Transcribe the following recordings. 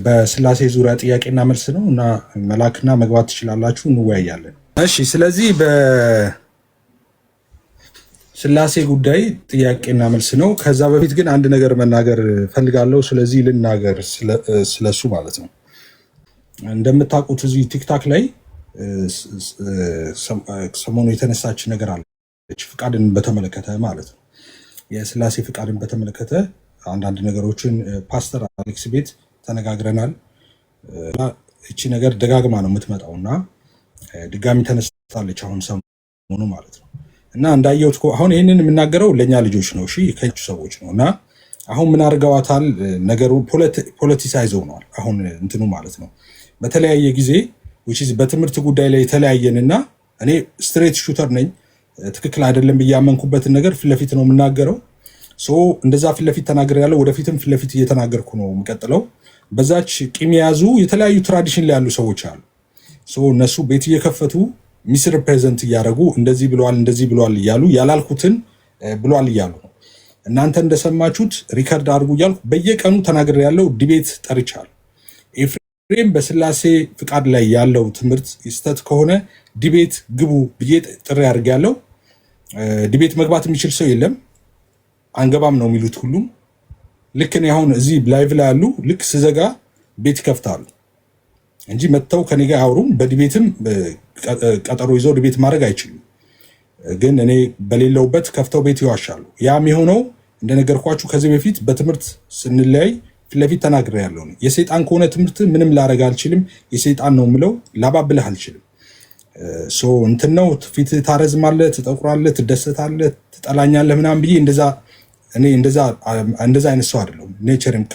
በስላሴ ዙሪያ ጥያቄና መልስ ነው እና መላክና መግባት ትችላላችሁ፣ እንወያያለን። እሺ፣ ስለዚህ በስላሴ ጉዳይ ጥያቄና መልስ ነው። ከዛ በፊት ግን አንድ ነገር መናገር ፈልጋለሁ። ስለዚህ ልናገር ስለሱ ማለት ነው። እንደምታውቁት እዚህ ቲክታክ ላይ ሰሞኑ የተነሳች ነገር አለች፣ ፍቃድን በተመለከተ ማለት ነው። የስላሴ ፍቃድን በተመለከተ አንዳንድ ነገሮችን ፓስተር አሌክስ ቤት ተነጋግረናል። እቺ ነገር ደጋግማ ነው የምትመጣው እና ድጋሚ ተነስታለች አሁን ሰሞኑ ማለት ነው። እና እንዳየሁት አሁን ይህንን የምናገረው ለእኛ ልጆች ነው፣ እሺ ከእሱ ሰዎች ነው። እና አሁን ምን አድርገዋታል ነገሩ፣ ፖለቲሳይዝ ሆነዋል አሁን እንትኑ ማለት ነው። በተለያየ ጊዜ በትምህርት ጉዳይ ላይ የተለያየንና እኔ ስትሬት ሹተር ነኝ፣ ትክክል አይደለም ብዬ ያመንኩበትን ነገር ፊት ለፊት ነው የምናገረው። እንደዛ ፊት ለፊት ተናገር ያለው ወደፊትም ፊት ለፊት እየተናገርኩ ነው የሚቀጥለው። በዛች ቂም የያዙ የተለያዩ ትራዲሽን ላይ ያሉ ሰዎች አሉ። እነሱ ቤት እየከፈቱ ሚስ ሪፕሬዘንት እያደረጉ እንደዚህ ብለዋል እንደዚህ ብለዋል እያሉ ያላልኩትን ብለዋል እያሉ ነው። እናንተ እንደሰማችሁት ሪከርድ አድርጉ እያልኩ በየቀኑ ተናግሬ ያለው ዲቤት ጠርቻለሁ። ኤፍሬም በስላሴ ፍቃድ ላይ ያለው ትምህርት ስህተት ከሆነ ዲቤት ግቡ ብዬ ጥሪ አድርጌ ያለው። ዲቤት መግባት የሚችል ሰው የለም፣ አንገባም ነው የሚሉት ሁሉም። ልክ እኔ አሁን እዚህ ላይቭ ላይ ያሉ ልክ ስዘጋ ቤት ይከፍታሉ እንጂ መጥተው ከኔ ጋር አያወሩም። በዲቤትም ቀጠሮ ይዘው ዲቤት ማድረግ አይችሉም። ግን እኔ በሌለውበት ከፍተው ቤት ይዋሻሉ። ያም የሆነው እንደነገርኳችሁ ከዚህ በፊት በትምህርት ስንለያይ ፊት ለፊት ተናግሬ ያለው ነው። የሰይጣን ከሆነ ትምህርት ምንም ላረግ አልችልም፣ የሰይጣን ነው ምለው፣ ላባብልህ አልችልም። እንትን ነው ፊት ታረዝማለህ፣ ትጠቁራለህ፣ ትደሰታለህ፣ ትጠላኛለህ ምናምን ብዬ እንደዛ አይነት ሰው አይደለሁም። ኔቸርም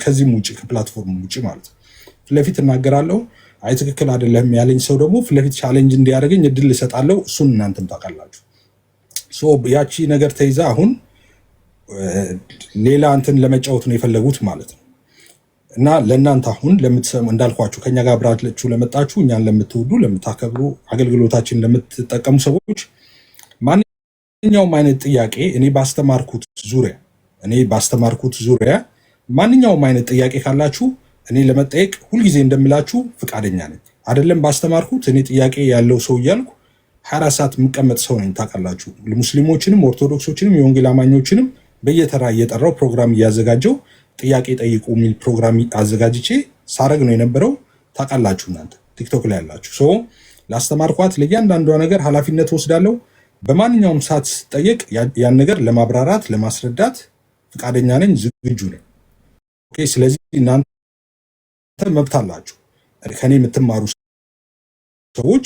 ከዚህም ውጭ ከፕላትፎርም ውጭ ማለት ነው። ፊትለፊት እናገራለሁ። አይ ትክክል አይደለም ያለኝ ሰው ደግሞ ፊትለፊት ቻሌንጅ እንዲያደርገኝ እድል እሰጣለሁ። እሱን እናንተም ታውቃላችሁ። ያቺ ነገር ተይዛ አሁን ሌላ እንትን ለመጫወት ነው የፈለጉት ማለት ነው። እና ለእናንተ አሁን ለምትሰሙ እንዳልኳችሁ ከኛ ጋር አብራችሁ ለመጣችሁ፣ እኛን ለምትወዱ ለምታከብሩ፣ አገልግሎታችን ለምትጠቀሙ ሰዎች ማንኛውም አይነት ጥያቄ እኔ ባስተማርኩት ዙሪያ ማንኛውም አይነት ጥያቄ ካላችሁ እኔ ለመጠየቅ ሁልጊዜ እንደምላችሁ ፍቃደኛ ነኝ። አይደለም ባስተማርኩት እኔ ጥያቄ ያለው ሰው እያልኩ 24 ሰዓት የምቀመጥ ሰው ነኝ። ታውቃላችሁ፣ ሙስሊሞችንም ኦርቶዶክሶችንም የወንጌል አማኞችንም በየተራ እየጠራው ፕሮግራም እያዘጋጀው ጥያቄ ጠይቁ የሚል ፕሮግራም አዘጋጅቼ ሳረግ ነው የነበረው። ታውቃላችሁ እናንተ ቲክቶክ ላይ ያላችሁ ላስተማርኳት ለእያንዳንዷ ነገር ኃላፊነት ወስዳለሁ። በማንኛውም ሰዓት ስጠየቅ ያን ነገር ለማብራራት ለማስረዳት ፍቃደኛ ነኝ፣ ዝግጁ ነኝ። ኦኬ። ስለዚህ እናንተ መብት አላችሁ። ከኔ የምትማሩ ሰዎች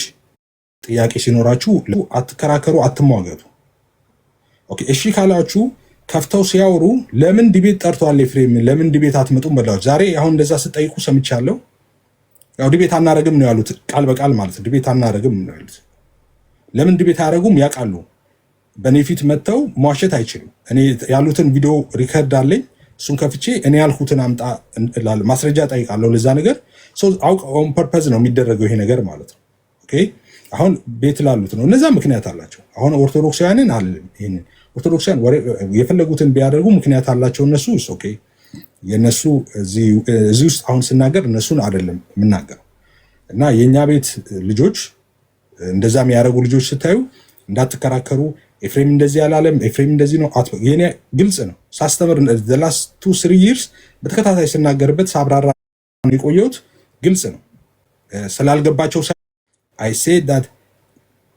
ጥያቄ ሲኖራችሁ አትከራከሩ፣ አትሟገቱ። ኦኬ። እሺ ካላችሁ ከፍተው ሲያወሩ ለምን ዲቤት ጠርቷል ኤፍሬም ለምን ዲቤት አትመጡም በላችሁ። ዛሬ አሁን እንደዛ ስጠይቁ ሰምቻለሁ። ያው ዲቤት አናረግም ነው ያሉት፣ ቃል በቃል ማለት ነው። ዲቤት አናረግም ነው ያሉት። ለምን ዲቤት አያረጉም? ያውቃሉ። በእኔ ፊት መጥተው መዋሸት አይችልም። እኔ ያሉትን ቪዲዮ ሪከርድ አለኝ። እሱን ከፍቼ እኔ ያልኩትን አምጣ ማስረጃ ጠይቃለሁ። ለዛ ነገር ኦን ፐርፐዝ ነው የሚደረገው ይሄ ነገር ማለት ነው። ኦኬ። አሁን ቤት ላሉት ነው እነዛ ምክንያት አላቸው። አሁን ኦርቶዶክሳውያንን አለን ይሄንን ኦርቶዶክሳውያን የፈለጉትን ቢያደርጉ ምክንያት አላቸው እነሱ። ኦኬ። የነሱ እዚህ ውስጥ አሁን ስናገር እነሱን አይደለም የምናገረው። እና የኛ ቤት ልጆች እንደዛ የሚያደርጉ ልጆች ስታዩ እንዳትከራከሩ። ኤፍሬም እንደዚህ ያላለም ኤፍሬም እንደዚህ ነው። የኔ ግልጽ ነው። ሳስተምር the last 2-3 years በተከታታይ ስናገርበት ሳብራራ የቆየሁት ግልጽ ነው። ስላልገባቸው I said that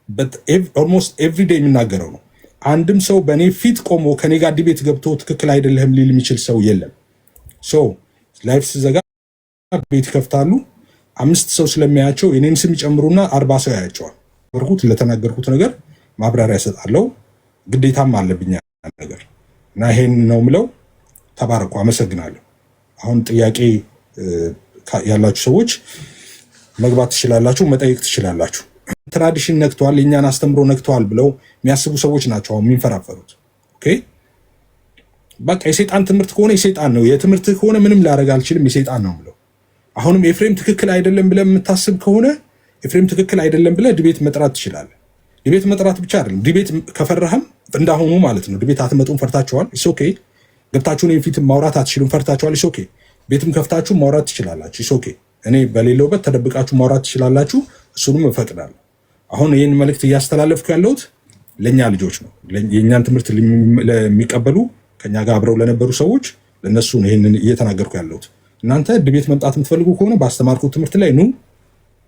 but almost every day የምናገረው ነው። አንድም ሰው በእኔ ፊት ቆሞ ከኔ ጋር ዲቤት ገብቶ ትክክል አይደለም ሊል የሚችል ሰው የለም። ላይፍ ስዘጋ ቤት ይከፍታሉ። 5 ሰው ስለሚያያቸው የኔን ስም ይጨምሩና 40 ሰው ያያቸዋል። ለተናገርኩት ነገር ማብራሪያ እሰጣለሁ። ግዴታም አለብኝ ነገር እና ይሄን ነው ምለው። ተባረኩ። አመሰግናለሁ። አሁን ጥያቄ ያላችሁ ሰዎች መግባት ትችላላችሁ፣ መጠየቅ ትችላላችሁ። ትራዲሽን ነክቷል፣ የኛን አስተምሮ ነክቷል ብለው የሚያስቡ ሰዎች ናቸው አሁን የሚንፈራፈሩት። ኦኬ። በቃ የሰይጣን ትምህርት ከሆነ የሰይጣን ነው፣ የትምህርት ከሆነ ምንም ላደርግ አልችልም፣ የሰይጣን ነው ብለው አሁንም ኤፍሬም ትክክል አይደለም ብለህ የምታስብ ከሆነ ኤፍሬም ትክክል አይደለም ብለህ ዲቤት መጥራት ትችላለህ። ዲቤት መጥራት ብቻ አይደለም፣ ዲቤት ከፈራህም እንዳሁኑ ማለት ነው። ዲቤት አትመጡም ፈርታችኋል። ኢትስ ኦኬ። ገብታችሁ እኔ ፊት ማውራት አትችሉም፣ ፈርታችኋል። ኦኬ ቤትም ከፍታችሁ ማውራት ትችላላችሁ። ኦኬ እኔ በሌለውበት ተደብቃችሁ ማውራት ትችላላችሁ። እሱንም እፈቅዳለሁ። አሁን ይህን መልእክት እያስተላለፍኩ ያለሁት ለእኛ ልጆች ነው። የእኛን ትምህርት ለሚቀበሉ ከኛ ጋር አብረው ለነበሩ ሰዎች ለእነሱ ይህንን እየተናገርኩ ያለሁት። እናንተ ድቤት መምጣት የምትፈልጉ ከሆነ ባስተማርኩት ትምህርት ላይ ኑ።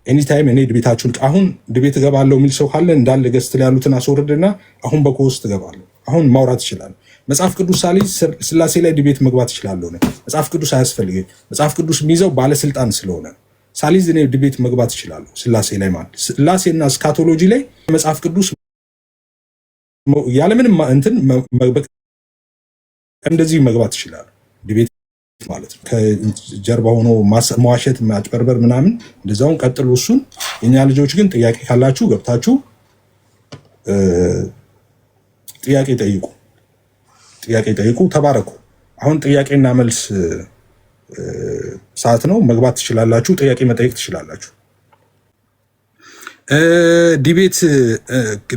ኤኒታይም እኔ ድቤታችሁን አሁን ድቤት እገባለሁ የሚል ሰው ካለ እንዳለ ገዝት ላይ ያሉትን አስወርድና አሁን በኮስት እገባለሁ። አሁን ማውራት ይችላል። መጽሐፍ ቅዱስ ሳልይዝ ስላሴ ላይ ድቤት መግባት ይችላለሁ። መጽሐፍ ቅዱስ አያስፈልግም። መጽሐፍ ቅዱስ የሚይዘው ባለስልጣን ስለሆነ ሳልይዝ እኔ ድቤት መግባት ይችላለሁ። ስላሴ ላይ ማለት ስላሴና ስካቶሎጂ ላይ መጽሐፍ ቅዱስ ያለምንም እንትን እንደዚህ መግባት ይችላል። ድቤት ማለት ነው ከጀርባ ሆኖ መዋሸት፣ ማጭበርበር ምናምን እንደዛውን ቀጥሉ። እሱን የኛ ልጆች ግን ጥያቄ ካላችሁ ገብታችሁ ጥያቄ ጠይቁ። ተባረኩ። አሁን ጥያቄና መልስ ሰዓት ነው። መግባት ትችላላችሁ። ጥያቄ መጠየቅ ትችላላችሁ።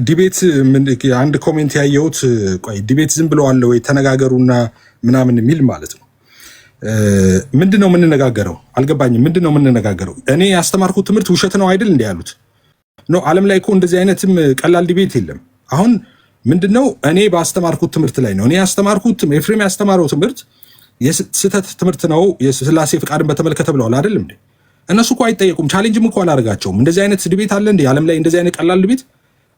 ዲቤት አንድ ኮሜንት ያየሁት፣ ቆይ ዲቤት ዝም ብለዋል ወይ ተነጋገሩና ምናምን የሚል ማለት ነው። ምንድነው የምንነጋገረው? አልገባኝም። ምንድነው የምንነጋገረው? እኔ ያስተማርኩት ትምህርት ውሸት ነው አይደል? እንዲህ ያሉት ነው። ዓለም ላይ እኮ እንደዚህ አይነትም ቀላል ዲቤት የለም። አሁን ምንድነው እኔ ባስተማርኩት ትምህርት ላይ ነው። እኔ ያስተማርኩት ኤፍሬም ያስተማረው ትምህርት የስህተት ትምህርት ነው። የስላሴ ፍቃድን በተመለከተ ብለዋል አይደል እንዴ? እነሱ እኮ አይጠየቁም። ቻሌንጅም እኮ አላደርጋቸውም። እንደዚህ አይነት ዲቤት አለ እንዴ ዓለም ላይ? እንደዚህ አይነት ቀላል ዲቤት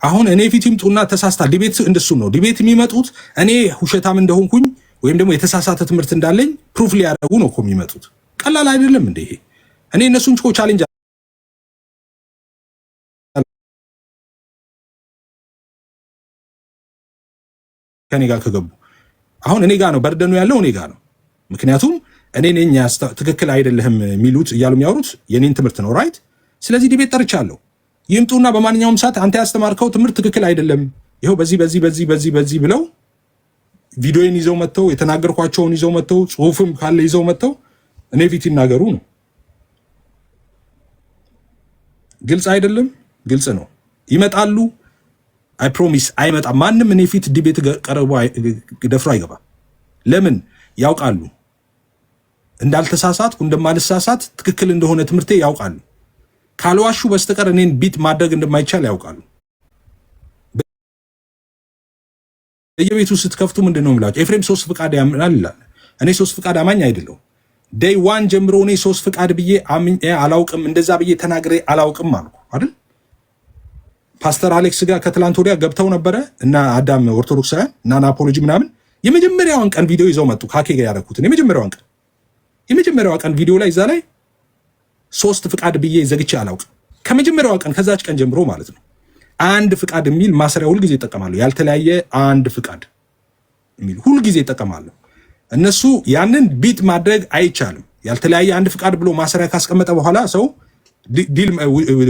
አሁን እኔ ፊት ይምጡና ተሳስታል። ዲቤት እንደሱ ነው። ዲቤት የሚመጡት እኔ ውሸታም እንደሆንኩኝ ወይም ደግሞ የተሳሳተ ትምህርት እንዳለኝ ፕሩፍ ሊያደርጉ ነው እኮ የሚመጡት። ቀላል አይደለም እንዴ ይሄ? እኔ እነሱን እኮ ቻሌንጅ ከኔ ጋር ከገቡ አሁን እኔ ጋር ነው በርደኑ ያለው እኔ ጋር ነው። ምክንያቱም እኔ ነኝ ትክክል አይደለህም የሚሉት እያሉ የሚያወሩት የኔን ትምህርት ነው ራይት። ስለዚህ ዲቤት ጠርቻለሁ። ይምጡና በማንኛውም ሰዓት አንተ ያስተማርከው ትምህርት ትክክል አይደለም፣ ይኸው በዚህ ብለው ቪዲዮን ይዘው መጥተው የተናገርኳቸውን ይዘው መጥተው ጽሁፍም ካለ ይዘው መጥተው እኔ ፊት ይናገሩ ነው። ግልጽ አይደለም? ግልጽ ነው። ይመጣሉ። አይ ፕሮሚስ አይመጣም ማንም እኔ ፊት ዲቤት ቀርቦ ደፍሮ አይገባም። ለምን? ያውቃሉ እንዳልተሳሳትኩ እንደማልሳሳት ትክክል እንደሆነ ትምህርቴ ያውቃሉ። ካልዋሹ በስተቀር እኔን ቢት ማድረግ እንደማይቻል ያውቃሉ። በየቤቱ ስትከፍቱ ምንድነው የምላቸው? ኤፍሬም 3 ፍቃድ ያምናል ይላል። እኔ 3 ፍቃድ አማኝ አይደለሁም። ዴይ 1 ጀምሮ እኔ 3 ፍቃድ ብዬ አምኜ አላውቅም፣ እንደዛ ብዬ ተናግሬ አላውቅም አልኩ አይደል? ፓስተር አሌክስ ጋር ከትላንት ወዲያ ገብተው ነበረ እና አዳም ኦርቶዶክሳውያን እና ናፖሎጂ ምናምን የመጀመሪያዋን ቀን ቪዲዮ ይዘው መጡ። ካኬ ጋር ያደረኩትን የመጀመሪያዋ ቀን ቪዲዮ ላይ እዛ ላይ 3 ፍቃድ ብዬ ዘግቼ አላውቅም። ከመጀመሪያዋ ቀን ከዛች ቀን ጀምሮ ማለት ነው። አንድ ፍቃድ የሚል ማሰሪያ ሁልጊዜ ይጠቀማሉ። ያልተለያየ አንድ ፍቃድ የሚል ሁልጊዜ ይጠቀማሉ። እነሱ ያንን ቢት ማድረግ አይቻልም። ያልተለያየ አንድ ፍቃድ ብሎ ማሰሪያ ካስቀመጠ በኋላ ሰው ዲል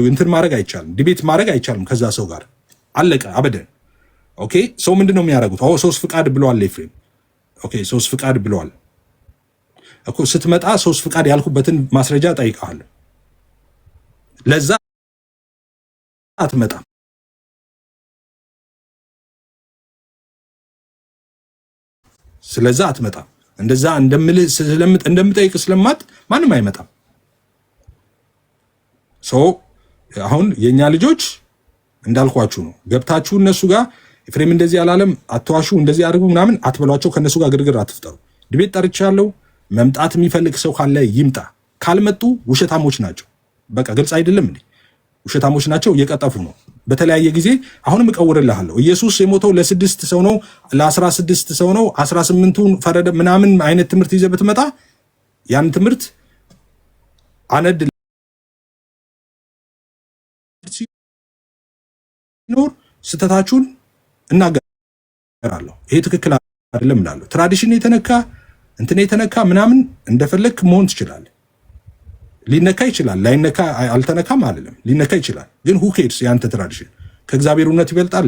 እንትን ማድረግ አይቻልም፣ ዲቤት ማድረግ አይቻልም ከዛ ሰው ጋር አለቀ አበደን። ኦኬ ሰው ምንድነው የሚያደርጉት? 3 ፍቃድ ብለዋል ኤፍሬም። ኦኬ 3 ፍቃድ ብለዋል እኮ ስትመጣ 3 ፍቃድ ያልኩበትን ማስረጃ ጠይቀዋል። ለዛ አትመጣም። ስለዛ አትመጣም። እንደዛ እንደምጠይቅ ስለማት ማንም አይመጣም። አሁን የኛ ልጆች እንዳልኳችሁ ነው። ገብታችሁ እነሱ ጋር ኤፍሬም እንደዚህ አላለም፣ አትዋሹ፣ እንደዚህ አድርጉ ምናምን አትበሏቸው። ከነሱ ጋር ግርግር አትፍጠሩ። ድቤት ጠርቻለሁ። መምጣት የሚፈልግ ሰው ካለ ይምጣ። ካልመጡ ውሸታሞች ናቸው። በቃ ግልጽ አይደለም እንዴ? ውሸታሞች ናቸው። እየቀጠፉ ነው በተለያየ ጊዜ። አሁንም እቀውርልሃለሁ። ኢየሱስ የሞተው ለ6 ሰው ነው፣ ለ16 ሰው ነው። 18ቱን ፈረደ ምናምን አይነት ትምህርት ይዘህ ብትመጣ ያን ትምህርት አነድ ሲኖር ስተታችሁን እናገራለሁ። ይሄ ትክክል አይደለም እላለሁ። ትራዲሽን የተነካ እንትን የተነካ ምናምን እንደፈለክ መሆን ትችላለህ። ሊነካ ይችላል፣ ላይነካ አልተነካም አይደለም፣ ሊነካ ይችላል። ግን who cares? ያንተ ትራዲሽን ከእግዚአብሔር እውነት ይበልጣል።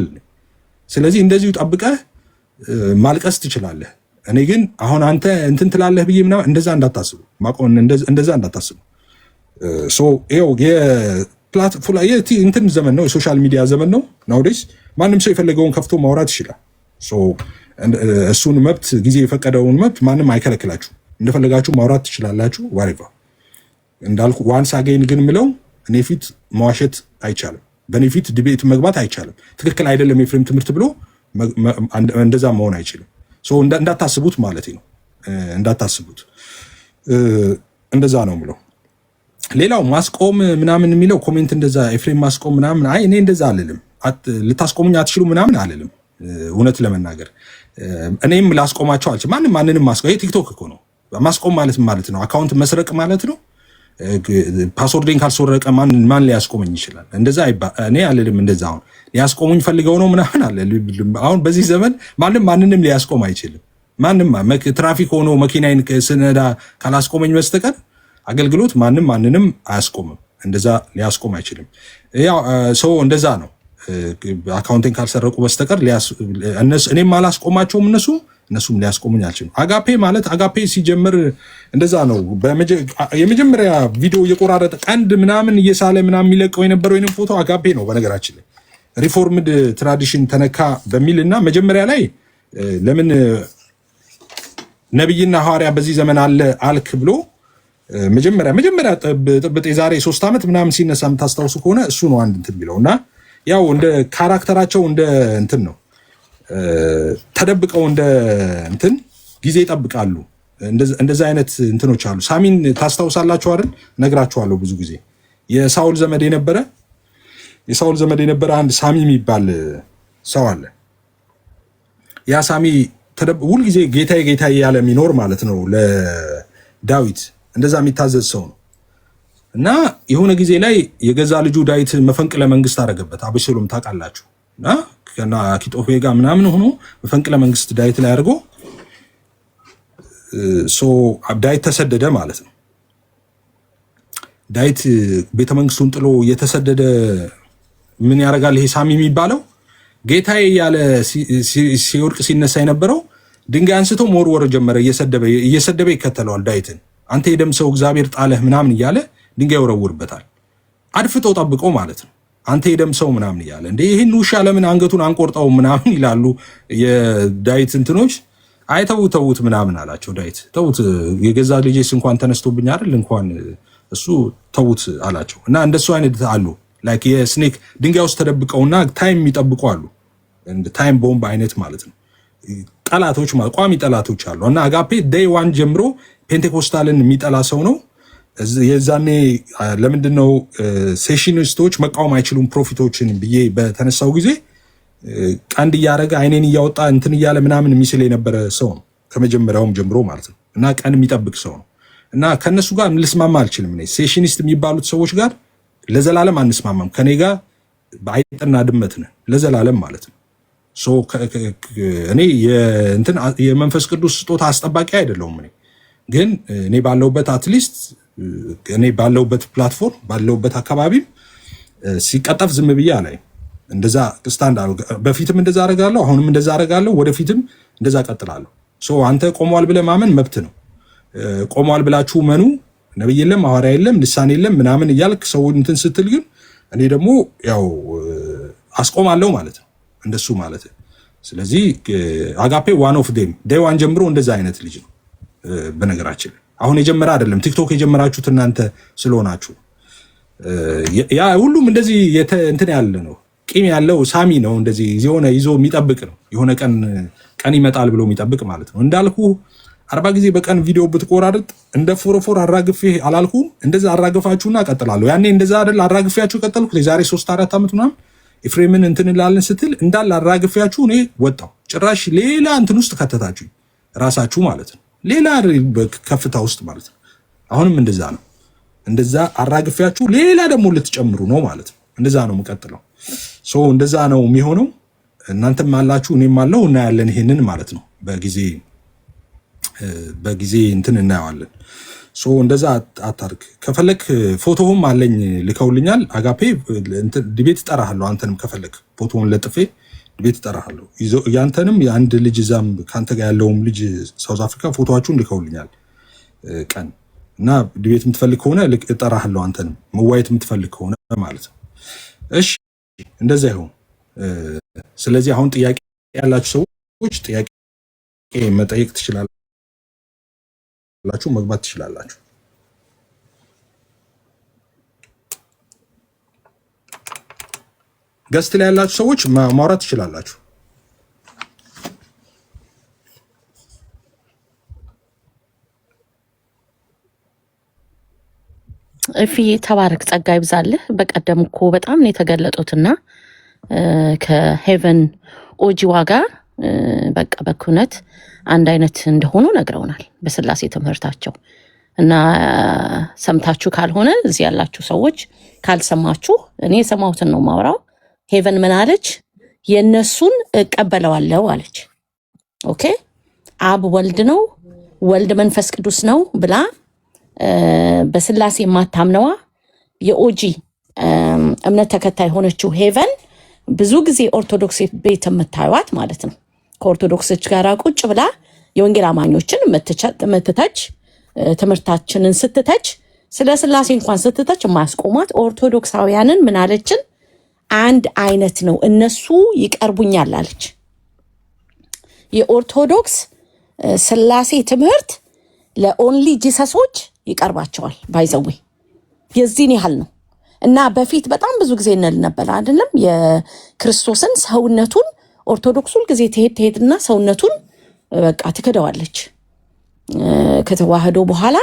ስለዚህ እንደዚሁ ጠብቀህ ማልቀስ ትችላለህ። እኔ ግን አሁን አንተ እንትን ትላለህ ብዬ ምናምን እንደዛ እንዳታስቡ፣ ማቆን እንደዛ እንዳታስቡ። ይኸው የፕላትፎርም እንትን ዘመን ነው፣ የሶሻል ሚዲያ ዘመን ነው። ናውዴስ ማንም ሰው የፈለገውን ከፍቶ ማውራት ይችላል። እሱን መብት ጊዜ የፈቀደውን መብት ማንም አይከለክላችሁ። እንደፈለጋችሁ ማውራት ትችላላችሁ። ዋሬቫ እንዳልኩ ዋንስ አገኝ ግን ምለው እኔ ፊት መዋሸት አይቻልም። በእኔ ፊት ዲቤት መግባት አይቻልም። ትክክል አይደለም የፍሬም ትምህርት ብሎ እንደዛ መሆን አይችልም። እንዳታስቡት ማለት ነው። እንዳታስቡት እንደዛ ነው ምለው። ሌላው ማስቆም ምናምን የሚለው ኮሜንት እንደዛ ኤፍሬም ማስቆም ምናምን አይ እኔ እንደዛ አልልም። ልታስቆሙኝ አትችሉ ምናምን አልልም። እውነት ለመናገር እኔም ላስቆማቸው አልችልም። ማንንም ማስቆም ቲክቶክ እኮ ነው። ማስቆም ማለት ነው አካውንት መስረቅ ማለት ነው። ፓስወርዴን ካልሰረቀ ማን ሊያስቆመኝ ይችላል? እንደዛ እኔ አልልም። እንደዛ አሁን ሊያስቆሙኝ ፈልገው ነው ምናምን አለ። አሁን በዚህ ዘመን ማንንም ሊያስቆም አይችልም። ማንም ትራፊክ ሆኖ መኪናዬን ስነዳ ካላስቆመኝ በስተቀር አገልግሎት ማንንም አያስቆምም። እንደዛ ሊያስቆም አይችልም። ያው ሰው እንደዛ ነው። አካውንቴን ካልሰረቁ በስተቀር እኔም አላስቆማቸውም፣ እነሱም ሊያስቆሙኝ አልችልም። አጋፔ ማለት አጋፔ ሲጀምር እንደዛ ነው። የመጀመሪያ ቪዲዮ እየቆራረጠ ቀንድ ምናምን እየሳለ ምናምን የሚለቀው የነበረው የኔም ፎቶ አጋፔ ነው። በነገራችን ላይ ሪፎርምድ ትራዲሽን ተነካ በሚል እና መጀመሪያ ላይ ለምን ነብይና ሐዋርያ በዚህ ዘመን አለ አልክ ብሎ መጀመሪያ ጥብጥ የዛሬ 3 ዓመት ምናምን ሲነሳ የምታስታውሱ ከሆነ እሱ ነው አንድ እንትን ቢለው እና ያው እንደ ካራክተራቸው እንደ እንትን ነው ተደብቀው እንደ እንትን ጊዜ ይጠብቃሉ። እንደዛ አይነት እንትኖች አሉ። ሳሚን ታስታውሳላችሁ አይደል? ነግራችኋለሁ ብዙ ጊዜ የሳውል ዘመድ የነበረ አንድ ሳሚ የሚባል ሰው አለ። ያ ሳሚ ሁል ጊዜ ጌታዬ ያለ የሚኖር ማለት ነው ለዳዊት እንደዛ የሚታዘዝ ሰው ነው እና የሆነ ጊዜ ላይ የገዛ ልጁ ዳዊት መፈንቅለ መንግስት አደረገበት። አቤሴሎም ታውቃላችሁ። እና ከና አኪጦፌ ጋር ምናምን ሆኖ መፈንቅለ መንግስት ዳዊት ላይ አድርጎ ዳዊት ተሰደደ ማለት ነው። ዳዊት ቤተመንግስቱን ጥሎ እየተሰደደ ምን ያደርጋል? ይሄ ሳሚ የሚባለው ጌታዬ ያለ ሲወድቅ ሲነሳ የነበረው ድንጋይ አንስቶ መወርወር ጀመረ። እየሰደበ ይከተለዋል ዳዊትን። አንተ የደም ሰው እግዚአብሔር ጣለህ ምናምን እያለ ድንጋይ ይወረውርበታል። አድፍጦ ጠብቆ ማለት ነው። አንተ የደም ሰው ምናምን እያለ እንዴ ይሄን ውሻ ለምን አንገቱን አንቆርጠው ምናምን ይላሉ የዳዊት እንትኖች። ተውት ምናምን አላቸው። ዳዊት ተውት፣ የገዛ ልጄስ እንኳን ተነስቶብኝ አይደል እንኳን እሱ ተውት አላቸው። እና እንደሱ አይነት አሉ ላይክ የስኔክ ድንጋይ ውስጥ ተደብቀውና ታይም የሚጠብቁ አሉ። እንደ ታይም ቦምብ አይነት ማለት ነው። ጠላቶች ማለት ቋሚ ጠላቶች አሉ። እና አጋፔ ዴይ ዋን ጀምሮ ፔንቴኮስታልን የሚጠላ ሰው ነው። የዛኔ ለምንድነው ሴሽኒስቶች መቃወም አይችሉም ፕሮፊቶችን ብዬ በተነሳው ጊዜ ቀንድ እያደረገ አይኔን እያወጣ እንትን እያለ ምናምን የሚስል የነበረ ሰው ነው ከመጀመሪያውም ጀምሮ ማለት ነው። እና ቀን የሚጠብቅ ሰው ነው። እና ከነሱ ጋር ልስማማ አልችልም። እኔ ሴሽኒስት የሚባሉት ሰዎች ጋር ለዘላለም አንስማማም። ከኔ ጋር በአይጥና ድመት ነን ለዘላለም ማለት ነው። እኔ የመንፈስ ቅዱስ ስጦታ አስጠባቂ አይደለሁም። ግን እኔ ባለውበት አትሊስት እኔ ባለውበት ፕላትፎርም ባለውበት አካባቢም ሲቀጠፍ ዝም ብዬ አላይም። እንደዛ ስታንዳርድ በፊትም እንደዛ አደርጋለሁ፣ አሁንም እንደዛ አደርጋለሁ፣ ወደፊትም እንደዛ ቀጥላለሁ። አንተ ቆሟል ብለህ ማመን መብት ነው። ቆሟል ብላችሁ መኑ። ነብይ የለም ሐዋርያ የለም ልሳን የለም ምናምን እያልክ ሰው እንትን ስትል ግን እኔ ደግሞ ያው አስቆማለሁ ማለት ነው እንደሱ ማለት። ስለዚህ አጋፔ ዋን ኦፍ ዴም ዴይ ዋን ጀምሮ እንደዛ አይነት ልጅ ነው። በነገራችን አሁን የጀመረ አይደለም። ቲክቶክ የጀመራችሁት እናንተ ስለሆናችሁ ያ ሁሉም እንደዚህ እንትን ያለ ነው። ቂም ያለው ሳሚ ነው። እንደዚህ የሆነ ይዞ የሚጠብቅ ነው። የሆነ ቀን ይመጣል ብሎ የሚጠብቅ ማለት ነው። እንዳልኩ 40 ጊዜ በቀን ቪዲዮ ብትቆራርጥ እንደ ፎረፎር አራግፌ አላልኩም። እንደዛ አራግፋችሁና ቀጥላለሁ። ያኔ እንደዛ አይደል አራግፌያችሁ ቀጠልኩት። የዛሬ 3-4 ዓመት ምናምን ኤፍሬምን እንትን እንላለን ስትል እንዳል አራግፌያችሁ እኔ ወጣው። ጭራሽ ሌላ እንትን ውስጥ ከተታችሁ ራሳችሁ ማለት ነው። ሌላ ከፍታ ውስጥ ማለት ነው። አሁንም እንደዛ ነው። እንደዛ አራግፊያችሁ ሌላ ደግሞ ልትጨምሩ ነው ማለት ነው። እንደዛ ነው የምቀጥለው። እንደዛ ነው የሚሆነው። እናንተም አላችሁ እኔም አለው እና ያለን ይሄንን ማለት ነው። በጊዜ እንትን እናየዋለን። እንደዛ አታርግ። ከፈለክ ፎቶውም አለኝ ልከውልኛል። አጋፔ ዲቤት እጠራሃለሁ። አንተንም ከፈለክ ፎቶውን ለጥፌ ቤት እጠራሃለሁ። ያንተንም የአንድ ልጅ እዛም ካንተ ጋር ያለውም ልጅ ሳውዝ አፍሪካ ፎቶዋችሁን ልከውልኛል ቀን እና ዲቤት የምትፈልግ ከሆነ እጠራሃለሁ። አንተንም መዋየት የምትፈልግ ከሆነ ማለት ነው። እሺ እንደዛ ይሁን። ስለዚህ አሁን ጥያቄ ያላችሁ ሰዎች ጥያቄ መጠየቅ ትችላላችሁ፣ መግባት ትችላላችሁ። ገስት ላይ ያላችሁ ሰዎች ማውራት ትችላላችሁ። እፍዬ ተባረክ፣ ጸጋ ይብዛልህ። በቀደም እኮ በጣም ነው የተገለጡትና ከሄቨን ኦጂዋ ጋር በቃ በኩነት አንድ አይነት እንደሆኑ ነግረውናል በስላሴ ትምህርታቸው። እና ሰምታችሁ ካልሆነ እዚህ ያላችሁ ሰዎች ካልሰማችሁ እኔ የሰማሁትን ነው ማውራው። ሄቨን ምን አለች? የነሱን እቀበለዋለሁ አለች። ኦኬ አብ ወልድ ነው፣ ወልድ መንፈስ ቅዱስ ነው ብላ በስላሴ የማታምነዋ የኦጂ እምነት ተከታይ ሆነችው ሄቨን ብዙ ጊዜ ኦርቶዶክስ ቤት የምታዩት ማለት ነው። ከኦርቶዶክሶች ጋር ቁጭ ብላ የወንጌል አማኞችን የምትተች ትምህርታችንን ስትተች ስለ ስላሴ እንኳን ስትተች የማያስቆሟት ኦርቶዶክሳውያንን ምን አለችን? አንድ አይነት ነው፣ እነሱ ይቀርቡኛል አለች። የኦርቶዶክስ ስላሴ ትምህርት ለኦንሊ ጂሰሶች ይቀርባቸዋል። ባይዘዌ የዚህን ያህል ነው። እና በፊት በጣም ብዙ ጊዜ እንል ነበር አይደለም? የክርስቶስን ሰውነቱን ኦርቶዶክስ ሁል ጊዜ ትሄድና ሰውነቱን በቃ ትክደዋለች። ከተዋህዶ በኋላ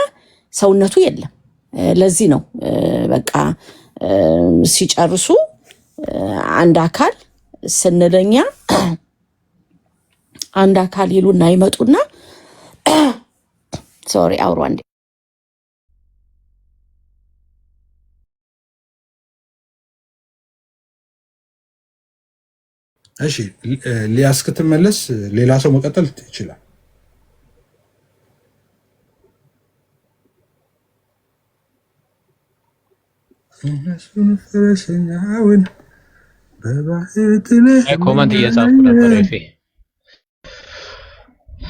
ሰውነቱ የለም። ለዚህ ነው በቃ ሲጨርሱ አንድ አካል ስንለኛ አንድ አካል ይሉና ይመጡና ሶሪ አውሩ አንዴ። እሺ ሊያ እስክትመለስ ሌላ ሰው መቀጠል ይችላል። እነሱን ፈረሰኛውን ኮመንት እየጻፍኩ ነበር። እሺ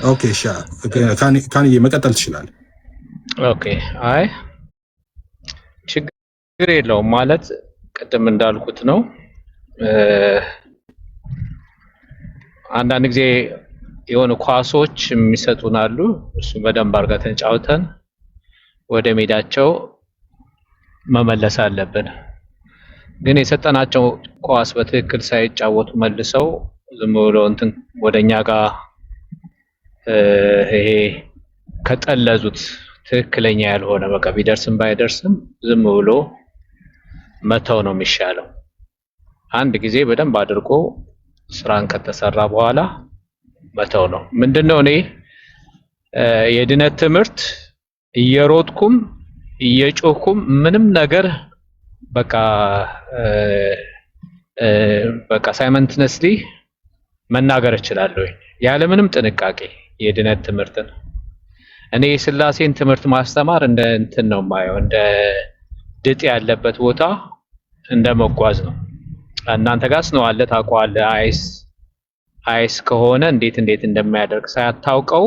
ኦኬ ካንዬ መቀጠል ትችላለህ። ኦኬ አይ ችግር የለውም ማለት ቅድም እንዳልኩት ነው። አንዳንድ ጊዜ የሆኑ ኳሶች የሚሰጡን አሉ። እሱ በደንብ አድርገን ተጫውተን ወደ ሜዳቸው መመለስ አለብን። ግን የሰጠናቸው ኳስ በትክክል ሳይጫወቱ መልሰው ዝም ብሎ እንትን ወደኛ ጋር ይሄ ከጠለዙት ትክክለኛ ያልሆነ በቃ ቢደርስም ባይደርስም ዝም ብሎ መተው ነው የሚሻለው። አንድ ጊዜ በደንብ አድርጎ ስራን ከተሰራ በኋላ መተው ነው። ምንድነው እኔ የድነት ትምህርት እየሮጥኩም እየጮኩም ምንም ነገር በቃ ሳይመንትነስሊ መናገር እችላለሁ ያለ ምንም ጥንቃቄ። የድነት ትምህርትን እኔ የስላሴን ትምህርት ማስተማር እንደ እንትን ነው ማየው፣ እንደ ድጥ ያለበት ቦታ እንደ መጓዝ ነው። እናንተ ጋርስ ነው አለ ታውቀዋለህ። አይስ ከሆነ እንዴት እንደማያደርግ ሳያታውቀው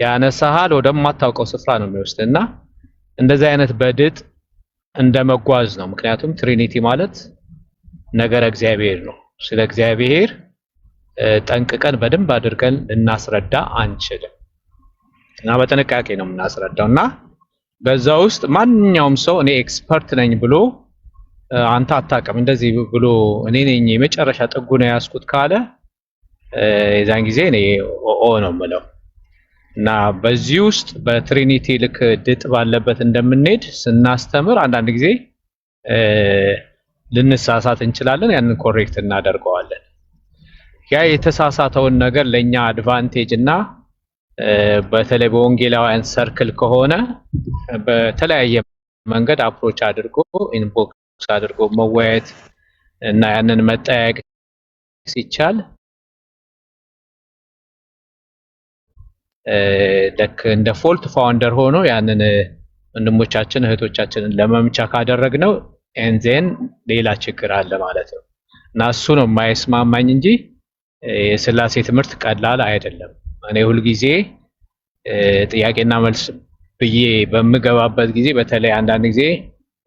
ያነሳሃል ወደማታውቀው ስፍራ ነው የሚወስድና እንደዚህ አይነት በድጥ እንደ መጓዝ ነው። ምክንያቱም ትሪኒቲ ማለት ነገረ እግዚአብሔር ነው። ስለ እግዚአብሔር ጠንቅቀን በደንብ አድርገን ልናስረዳ አንችልም እና በጥንቃቄ ነው የምናስረዳውና በዛ ውስጥ ማንኛውም ሰው እኔ ኤክስፐርት ነኝ ብሎ አንተ አታውቅም እንደዚህ ብሎ እኔ ነኝ የመጨረሻ ጥጉ ነው ያስኩት ካለ የዛን ጊዜ እኔ ኦ ነው የምለው። እና በዚህ ውስጥ በትሪኒቲ ልክ ድጥ ባለበት እንደምንሄድ ስናስተምር አንዳንድ ጊዜ ልንሳሳት እንችላለን። ያንን ኮሬክት እናደርገዋለን። ያ የተሳሳተውን ነገር ለኛ አድቫንቴጅ እና በተለይ በወንጌላውያን ሰርክል ከሆነ በተለያየ መንገድ አፕሮች አድርጎ ኢንቦክስ አድርጎ መወያየት እና ያንን መጠያየቅ ሲቻል ልክ እንደ ፎልት ፋውንደር ሆኖ ያንን ወንድሞቻችን እህቶቻችንን ለመምቻ ካደረግነው ኤንዜን ሌላ ችግር አለ ማለት ነው። እና እሱ ነው የማይስማማኝ እንጂ የስላሴ ትምህርት ቀላል አይደለም። እኔ ሁልጊዜ ጥያቄና መልስ ብዬ በምገባበት ጊዜ በተለይ አንዳንድ ጊዜ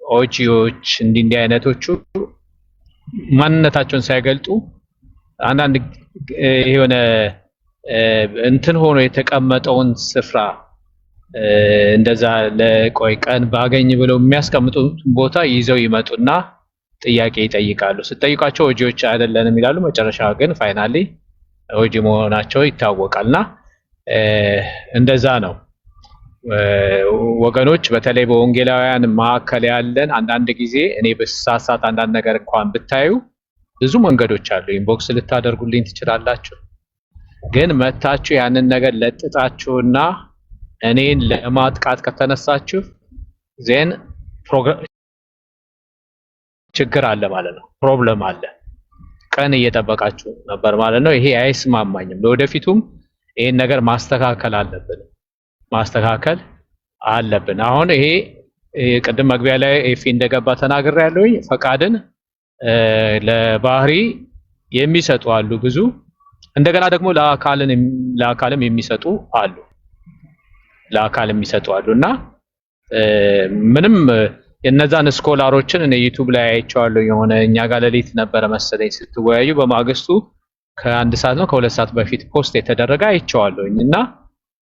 ኦጂዎች እንዲህ አይነቶቹ ማንነታቸውን ሳይገልጡ አንዳንድ የሆነ እንትን ሆኖ የተቀመጠውን ስፍራ እንደዛ ለቆይ ቀን ባገኝ ብለው የሚያስቀምጡት ቦታ ይዘው ይመጡና ጥያቄ ይጠይቃሉ። ስትጠይቃቸው ኦጂዎች አይደለንም ይላሉ። መጨረሻ ግን ፋይናሊ ኦጂ መሆናቸው ይታወቃልና እንደዛ ነው ወገኖች። በተለይ በወንጌላውያን መካከል ያለን አንዳንድ ጊዜ እኔ በሳሳት አንዳንድ ነገር እንኳን ብታዩ ብዙ መንገዶች አሉ። ኢንቦክስ ልታደርጉልኝ ትችላላችሁ። ግን መታችሁ ያንን ነገር ለጥጣችሁና እኔን ለማጥቃት ከተነሳችሁ ዜን ችግር አለ ማለት ነው። ፕሮብለም አለ። ቀን እየጠበቃችሁ ነበር ማለት ነው። ይሄ አይስማማኝም። ለወደፊቱም ይሄን ነገር ማስተካከል አለብን። አሁን ይሄ ቅድም መግቢያ ላይ ኤፊ እንደገባ ተናግሬያለሁኝ። ፈቃድን ለባህሪ የሚሰጡ አሉ ብዙ። እንደገና ደግሞ ለአካልም የሚሰጡ አሉ። እና ምንም የነዛን ስኮላሮችን እኔ ዩቲዩብ ላይ አይቼዋለሁ። የሆነ እኛ ጋር ሌሊት ነበረ መሰለኝ ስትወያዩ፣ በማግስቱ ከ1 ሰዓት ነው ከ2 ሰዓት በፊት ፖስት የተደረገ አይቼዋለሁኝ። እና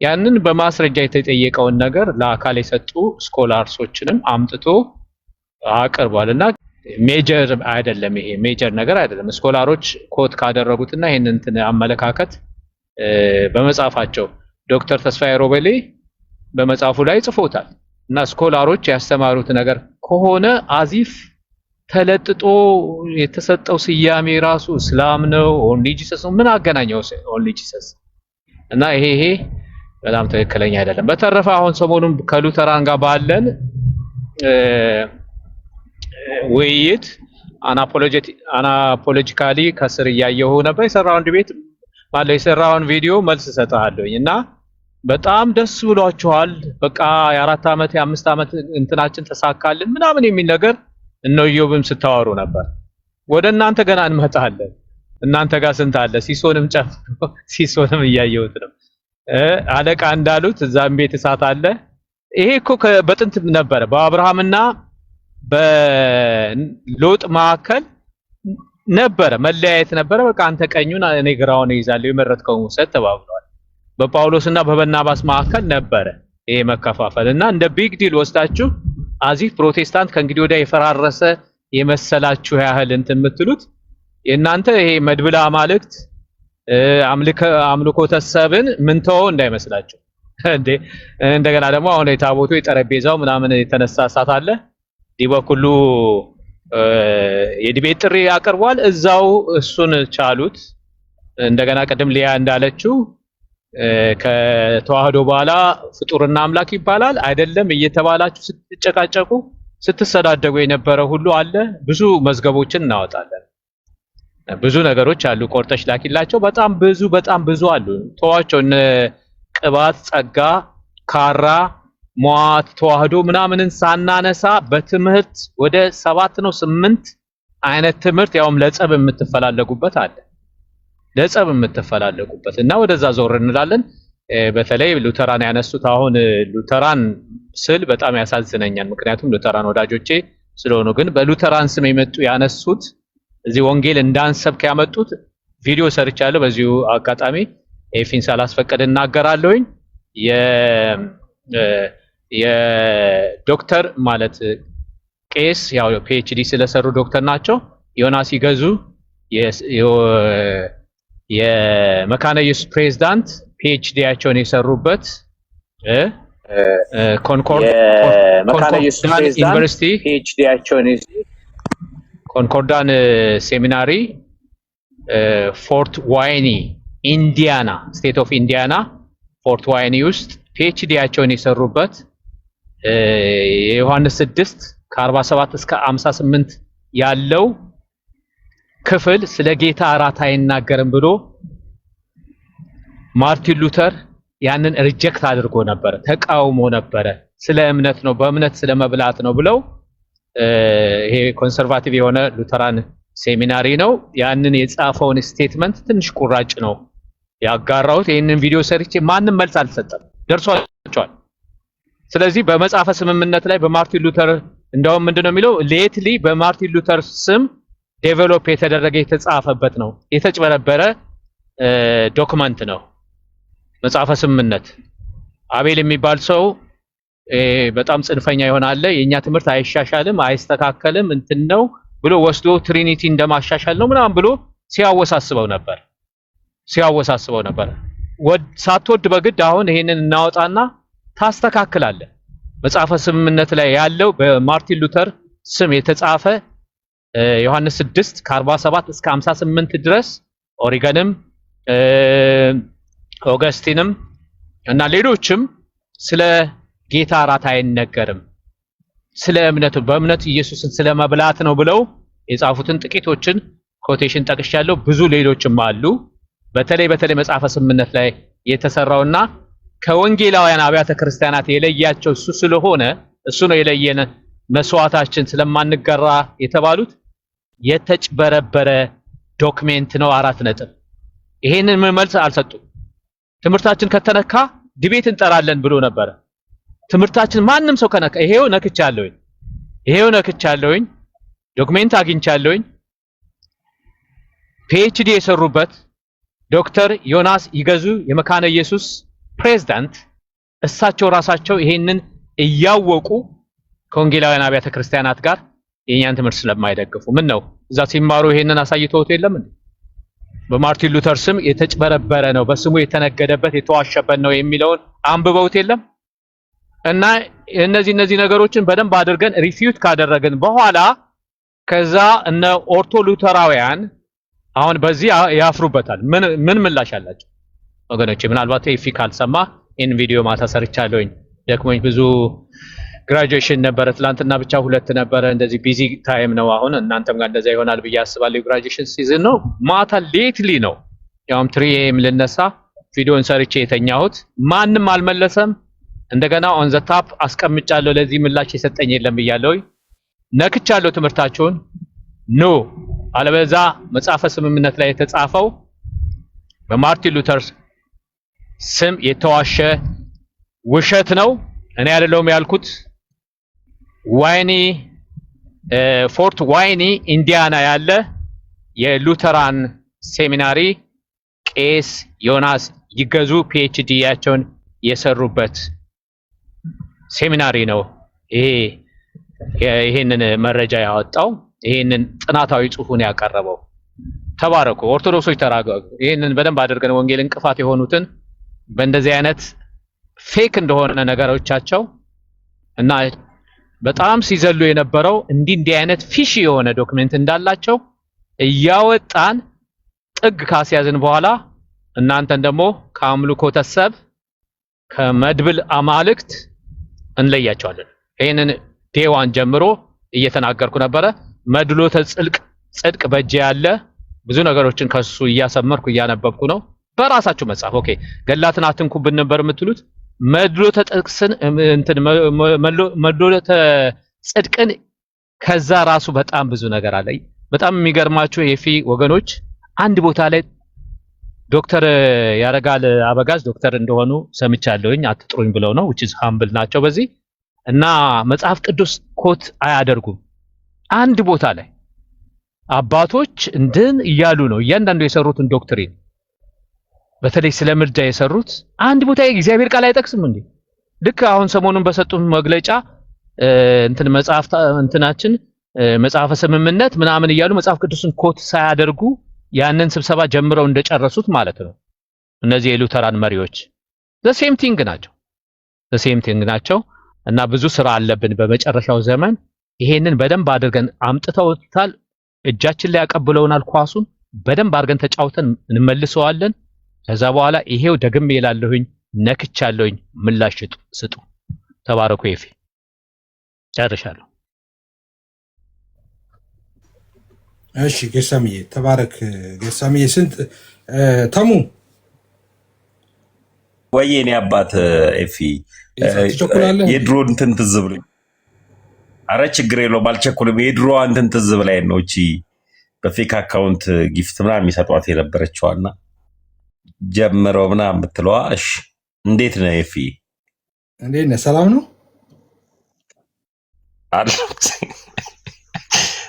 ያንን በማስረጃ የተጠየቀውን ነገር ለአካል የሰጡ ስኮላርሶችንም አምጥቶ አቅርቧልና ሜጀር አይደለም፣ ይሄ ሜጀር ነገር አይደለም። ስኮላሮች ኮት ካደረጉትና ይሄንን እንትን አመለካከት በመጻፋቸው ዶክተር ተስፋዬ ሮቤሌ በመጻፉ ላይ ጽፎታል። እና ስኮላሮች ያስተማሩት ነገር ከሆነ አዚፍ ተለጥጦ የተሰጠው ስያሜ ራሱ እስላም ነው፣ ኦንሊ ጂሰስ ነው። ምን አገናኘው ኦንሊ ጂሰስ? እና ይሄ በጣም ትክክለኛ አይደለም። በተረፈ አሁን ሰሞኑን ከሉተራን ጋር ባለን ውይይት አናፖሎጂካሊ ከስር እያየሁ ነበር። የሰራውን ቪዲዮ መልስ እሰጥሃለሁኝ እና በጣም ደስ ብሏችኋል። በቃ የ4 ዓመት የ5 ዓመት እንትናችን ተሳካልን ምናምን የሚል ነገር እነ ኢዮብም ስታወሩ ነበር። ወደ እናንተ ገና እንመጣለን። እናንተ ጋር ስንት አለ? ሲሶንም እያየሁት ነው። አለቃ እንዳሉት እዛም ቤት እሳት አለ። ይሄ እኮ በጥንት ነበረ። በአብርሃምና በሎጥ መካከል ነበረ መለያየት ነበረ። በቃ አንተ ቀኙን እኔ ግራውን ይዛለሁ የመረጥከውን ውሰድ ተባብለዋል። በጳውሎስና በበርናባስ መካከል ነበረ ይሄ መከፋፈል እና እንደ ቢግ ዲል ወስዳችሁ አዚፍ ፕሮቴስታንት ከእንግዲህ ወዲያ የፈራረሰ የመሰላችሁ ያህል እንትን የምትሉት የእናንተ ይሄ መድብለ አማልክት አምልኮተ ሰብን ምንተው እንዳይመስላችሁ እንዴ። እንደገና ደግሞ አሁን የታቦቱ የጠረጴዛው ምናምን የተነሳ እሳት አለ። ዲበኩሉ የዲቤት ጥሪ አቅርቧል። እዛው እሱን ቻሉት። እንደገና ቅድም ሊያ እንዳለችው ከተዋህዶ በኋላ ፍጡርና አምላክ ይባላል አይደለም እየተባላችሁ ስትጨቃጨቁ ስትሰዳደጉ የነበረ ሁሉ አለ። ብዙ መዝገቦችን እናወጣለን። ብዙ ነገሮች አሉ። ቆርጠሽ ላኪላቸው። በጣም ብዙ አሉ። ተዋቸው። እነ ቅባት፣ ጸጋ፣ ካራ፣ ሟት፣ ተዋህዶ ምናምንን ሳናነሳ በትምህርት ወደ 7 ነው 8 አይነት ትምህርት ያውም ለጸብ የምትፈላለጉበት አለ። እና ወደዛ ዞር እንላለን። በተለይ ሉተራን ያነሱት አሁን ሉተራን ስል በጣም ያሳዝነኛል። ምክንያቱም ሉተራን ወዳጆቼ ስለሆኑ፣ ግን በሉተራን ስም የመጡ ያነሱት እዚህ ወንጌል እንዳንሰብክ ያመጡት ቪዲዮ ሰርቻለሁ። በዚሁ አጋጣሚ ኤፊን ሳላስፈቅድ እናገራለሁኝ። የዶክተር ማለት ቄስ ያው ፒኤችዲ ስለሰሩ ዶክተር ናቸው። ዮናስ ይገዙ የመካነ ኢየሱስ ፕሬዝዳንት ፒኤችዲያቸውን የሰሩበት ዩኒቨርሲቲ ፒኤችዲያቸውን ኮንኮርዳን ሴሚናሪ ፎርት ዋይኒ ኢንዲያና፣ ስቴት ኦፍ ኢንዲያና ፎርት ዋይኒ ውስጥ ፒኤችዲያቸውን የሰሩበት የዮሐንስ 6 ከ47 እስከ 58 ያለው ክፍል ስለ ጌታ እራት አይናገርም ብሎ ማርቲን ሉተር ያንን ሪጀክት አድርጎ ነበር፣ ተቃውሞ ነበረ። ስለ እምነት ነው፣ በእምነት ስለ መብላት ነው ብለው ይሄ ኮንሰርቫቲቭ የሆነ ሉተራን ሴሚናሪ ነው። ያንን የጻፈውን ስቴትመንት ትንሽ ቁራጭ ነው ያጋራሁት። ይህንን ቪዲዮ ሰርቼ ማንም መልስ አልሰጠም፣ ደርሷቸዋል። ስለዚህ በመጽሐፈ ስምምነት ላይ በማርቲን ሉተር እንደውም ምንድነው የሚለው ሌትሊ በማርቲን ሉተር ስም ዴቨሎፕ የተደረገ የተጻፈበት ነው። የተጭበረበረ ዶክመንት ነው። መጽሐፈ ስምምነት አቤል የሚባል ሰው በጣም ጽንፈኛ ይሆናል። የኛ ትምህርት አይሻሻልም፣ አይስተካከልም እንትን ነው ብሎ ወስዶ ትሪኒቲ እንደማሻሻል ነው ምናምን ብሎ ሲያወሳስበው ነበር። ሳትወድ በግድ አሁን ይሄንን እናወጣና ታስተካክላለህ። መጽሐፈ ስምምነት ላይ ያለው በማርቲን ሉተር ስም የተጻፈ ዮሐንስ 6 ከ47 እስከ 58 ድረስ ኦሪገንም ኦገስቲንም እና ሌሎችም ስለ ጌታ እራት አይነገርም፣ ስለ እምነቱ በእምነት ኢየሱስን ስለ መብላት ነው ብለው የጻፉትን ጥቂቶችን ኮቴሽን ጠቅሻለሁ። ብዙ ሌሎችም አሉ። በተለይ መጽሐፈ ስምምነት ላይ የተሰራውና ከወንጌላውያን አብያተ ክርስቲያናት የለያቸው እሱ ስለሆነ እሱ ነው የለየነ መስዋዕታችን ስለማንገራ የተባሉት የተጭበረበረ ዶክሜንት ነው። 4 ነጥብ። ይሄንን መልስ አልሰጡም። ትምህርታችን ከተነካ ዲቤት እንጠራለን ብሎ ነበረ። ትምህርታችን ማንም ሰው ከነካ ይሄው ነክቻለሁኝ ዶክሜንት አግኝቻለሁኝ። ፒኤችዲ የሰሩበት ዶክተር ዮናስ ይገዙ የመካነ ኢየሱስ ፕሬዝዳንት እሳቸው ራሳቸው ይሄንን እያወቁ ከወንጌላውያን አብያተ ክርስቲያናት ጋር የኛን ትምህርት ስለማይደግፉ ምን ነው እዛ ሲማሩ ይሄንን አሳይተውት የለም እንዴ? በማርቲን ሉተር ስም የተጭበረበረ ነው፣ በስሙ የተነገደበት የተዋሸበት ነው የሚለውን አንብበውት የለም? እና እነዚህ ነገሮችን በደንብ አድርገን ሪፊዩት ካደረግን በኋላ ከዛ እነ ኦርቶ ሉተራውያን አሁን በዚህ ያፍሩበታል። ምን ምላሽ አላቸው ወገኖቼ? ምናልባት ኤፊ ካልሰማ ኢን ቪዲዮ ማታ ሰርቻለሁኝ። ደክሞኝ ብዙ ግራጁዌሽን ነበረ ትላንትና ብቻ 2 ነበረ። እንደዚህ ቢዚ ታይም ነው። አሁን እናንተም ጋር እንደዛ ይሆናል ብዬ አስባለሁ። ግራጁዌሽን ሲዝን ነው። ማታ ሌትሊ ነው ያውም 3 AM ልነሳ ቪዲዮን ሰርቼ የተኛሁት። ማንም አልመለሰም። እንደገና ኦን ዘ ታፕ አስቀምጫለሁ። ለዚህ ምላሽ የሰጠኝ የለም ብያለሁ። ነክቻለሁ ትምህርታችሁን ኖ አለበዛ መጽሐፈ ስምምነት ላይ የተጻፈው በማርቲን ሉተር ስም የተዋሸ ውሸት ነው። እኔ አይደለሁም ያልኩት። ፎርት ዋይኒ ኢንዲያና ያለ የሉተራን ሴሚናሪ ቄስ ዮናስ ይገዙ ፒኤችዲ ያቸውን የሰሩበት ሴሚናሪ ነው ይሄንን መረጃ ያወጣው፣ ይሄንን ጥናታዊ ጽሑፉን ያቀረበው። ተባረኩ ኦርቶዶክሶች፣ ተራጋጉ። ይሄንን በደንብ አድርገን ወንጌል እንቅፋት የሆኑትን በእንደዚህ አይነት ፌክ እንደሆነ ነገሮቻቸው እና በጣም ሲዘሉ የነበረው እንዲህ አይነት ፊሽ የሆነ ዶክመንት እንዳላቸው እያወጣን ጥግ ካስያዝን በኋላ እናንተን ደግሞ ከአምልኮተ ሰብ ከመድብል አማልክት እንለያቸዋለን። ይሄንን ዴዋን ጀምሮ እየተናገርኩ ነበረ። መድሎተ ጽድቅ በእጄ ያለ ብዙ ነገሮችን ከሱ እያሰመርኩ እያነበብኩ ነው። በራሳችሁ መጽሐፍ ኦኬ ገላትን አትንኩብን ነበር የምትሉት። መድሎተ ጥቅስን መድሎተ ጽድቅን ከዛ ራሱ በጣም ብዙ ነገር አለ። በጣም የሚገርማችሁ የፊ ወገኖች አንድ ቦታ ላይ ዶክተር ያረጋል አበጋዝ ዶክተር እንደሆኑ ሰምቻለሁኝ። አትጥሩኝ ብለው ነው which is humble ናቸው በዚህ እና መጽሐፍ ቅዱስ ኮት አያደርጉም። አንድ ቦታ ላይ አባቶች እንድን እያሉ ነው እያንዳንዱ የሰሩትን ዶክትሪን በተለይ ስለ ምርጫ የሰሩት አንድ ቦታ የእግዚአብሔር ቃል አይጠቅስም እንዴ? ልክ አሁን ሰሞኑን በሰጡን መግለጫ መጽሐፈ ስምምነት ምናምን እያሉ መጽሐፍ ቅዱስን ኮት ሳያደርጉ ያንን ስብሰባ ጀምረው እንደጨረሱት ማለት ነው። እነዚህ የሉተራን መሪዎች the same thing ናቸው እና ብዙ ስራ አለብን በመጨረሻው ዘመን። ይሄንን በደንብ አድርገን አምጥተውታል። እጃችን ላይ ያቀብለውናል። ኳሱን በደንብ አድርገን ተጫውተን እንመልሰዋለን። ከዛ በኋላ ይሄው ደግሜ እላለሁኝ ነክቻለሁኝ፣ ምላሽ ስጡ። ተባረኩ። ይፊ ጨርሻለሁ። እሺ ገሳሚዬ ተባረክ። ገሳሚዬ ስንት ተሙ ወይ እኔ አባት ኤፊ የድሮ እንትን ትዝ ብሎኝ፣ አረ ችግር የለውም አልቸኩልም። የድሮ እንትን ትዝ ብላኝ ነው እቺ በፌክ አካውንት ጊፍት ምናምን የሚሰጧት የነበረችዋና ጀምረው ምናምን የምትለዋ። እሺ እንዴት ነህ ኤፊ? እንዴት ነህ? ሰላም ነው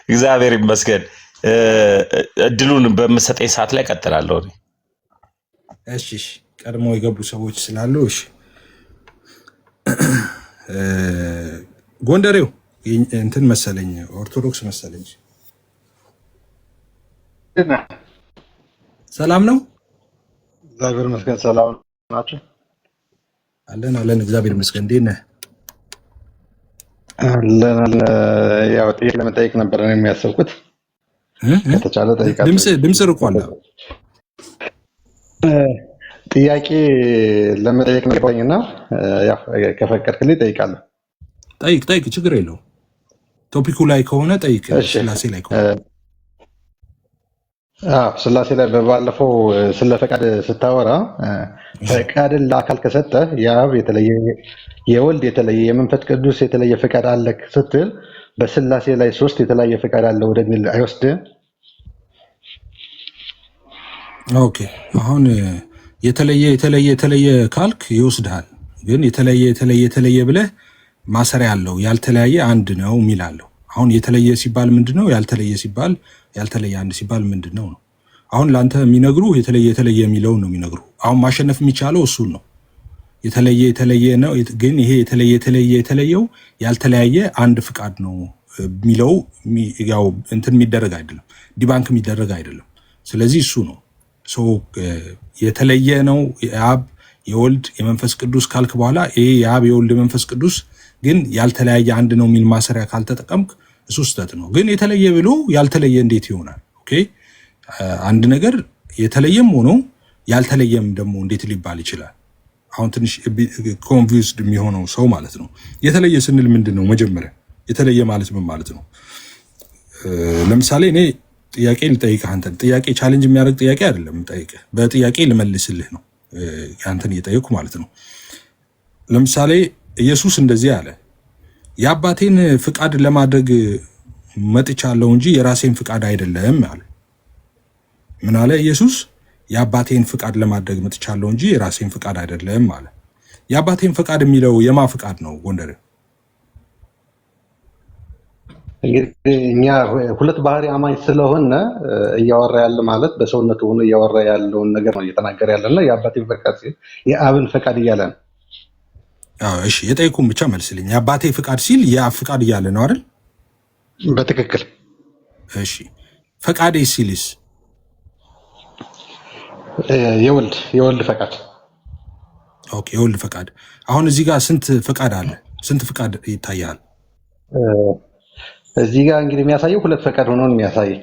እግዚአብሔር ይመስገን። እድሉን በምሰጠኝ ሰዓት ላይ ቀጥላለሁ። እሺ ቀድሞ የገቡ ሰዎች ስላሉ እሺ ጎንደሬው እንትን መሰለኝ ኦርቶዶክስ መሰለኝ። ሰላም ነው? እግዚአብሔር ይመስገን። ሰላም ናችሁ? አለን እግዚአብሔር ይመስገን። እንዴት ነህ? አለን። ያው ጥያቄ ለመጠየቅ ነበር ነው የሚያሰብኩት። ከተቻለ ጠይቃለሁ። ድምጽ ርቋል። ጥያቄ ለመጠየቅ ነበርኝና ያው ከፈቀድክልኝ ጠይቃለሁ። ጠይቅ፣ ችግር የለው። ቶፒኩ ላይ ከሆነ ጠይቅ። ስላሴ ላይ ከሆነ ስላሴ ላይ በባለፈው ስለ ፈቃድ ስታወራ ፈቃድን ለአካል ከሰጠ የአብ የተለየ የወልድ የተለየ የመንፈስ ቅዱስ የተለየ ፈቃድ አለ ስትል በስላሴ ላይ 3 የተለያየ ፈቃድ አለ ወደሚል አይወስድም? ኦኬ አሁን የተለየ ካልክ ይወስድሃል። ግን የተለየ ብለህ ማሰሪያ አለው። ያልተለያየ አንድ ነው የሚላለው። አሁን የተለየ ሲባል ምንድነው? ያልተለየ አንድ ሲባል ምንድነው ነው? አሁን ላንተ የሚነግሩ የተለየ የሚለውን ነው የሚነግሩ። አሁን ማሸነፍ የሚቻለው እሱን ነው። የተለየ ነው። ግን ይሄ የተለየው ያልተለያየ አንድ ፍቃድ ነው የሚለው ያው እንትን የሚደረግ አይደለም፣ ዲባንክ የሚደረግ አይደለም። ስለዚህ እሱ ነው የተለየ ነው የአብ የወልድ የመንፈስ ቅዱስ ካልክ በኋላ ይሄ የአብ የወልድ የመንፈስ ቅዱስ ግን ያልተለያየ አንድ ነው የሚል ማሰሪያ ካልተጠቀምክ እሱ ስህተት ነው። ግን የተለየ ብሎ ያልተለየ እንዴት ይሆናል? ኦኬ አንድ ነገር የተለየም ሆኖ ያልተለየም ደግሞ እንዴት ሊባል ይችላል? አሁን ትንሽ ኮንፊውዝድ የሚሆነው ሰው ማለት ነው። የተለየ ስንል ምንድን ነው? መጀመሪያ የተለየ ማለት ምን ማለት ነው? ለምሳሌ እኔ ጥያቄ ልጠይቅህ፣ አንተን ጥያቄ ቻሌንጅ የሚያደርግ ጥያቄ አይደለም ጠይቅህ፣ በጥያቄ ልመልስልህ ነው አንተን እየጠየቅኩ ማለት ነው። ለምሳሌ ኢየሱስ እንደዚህ አለ፣ የአባቴን ፍቃድ ለማድረግ መጥቻለሁ እንጂ የራሴን ፍቃድ አይደለም አለ። ምን አለ ኢየሱስ? የአባቴን ፍቃድ ለማድረግ መጥቻለሁ እንጂ የራሴን ፍቃድ አይደለም አለ። የአባቴን ፍቃድ የሚለው የማ ፍቃድ ነው ጎንደር? እንግዲህ እኛ ሁለት ባህሪ አማኝ ስለሆነ እያወራ ያለ ማለት በሰውነቱ ሆኖ እያወራ ያለውን ነገር ነው እየተናገረ ያለና የአባቴን ፈቃድ ሲል የአብን ፈቃድ እያለ ነው። እሺ የጠየኩህን ብቻ መልስልኝ። የአባቴ ፍቃድ ሲል የአብ ፍቃድ እያለ ነው አይደል? በትክክል። እሺ ፈቃዴ ሲልስ? የወልድ ፈቃድ። ኦኬ የወልድ ፈቃድ። አሁን እዚህ ጋር ስንት ፈቃድ አለ? ስንት ፈቃድ ይታያል? እዚህ ጋር እንግዲህ የሚያሳየው 2 ፈቃድ ሆኖ ነው የሚያሳየው።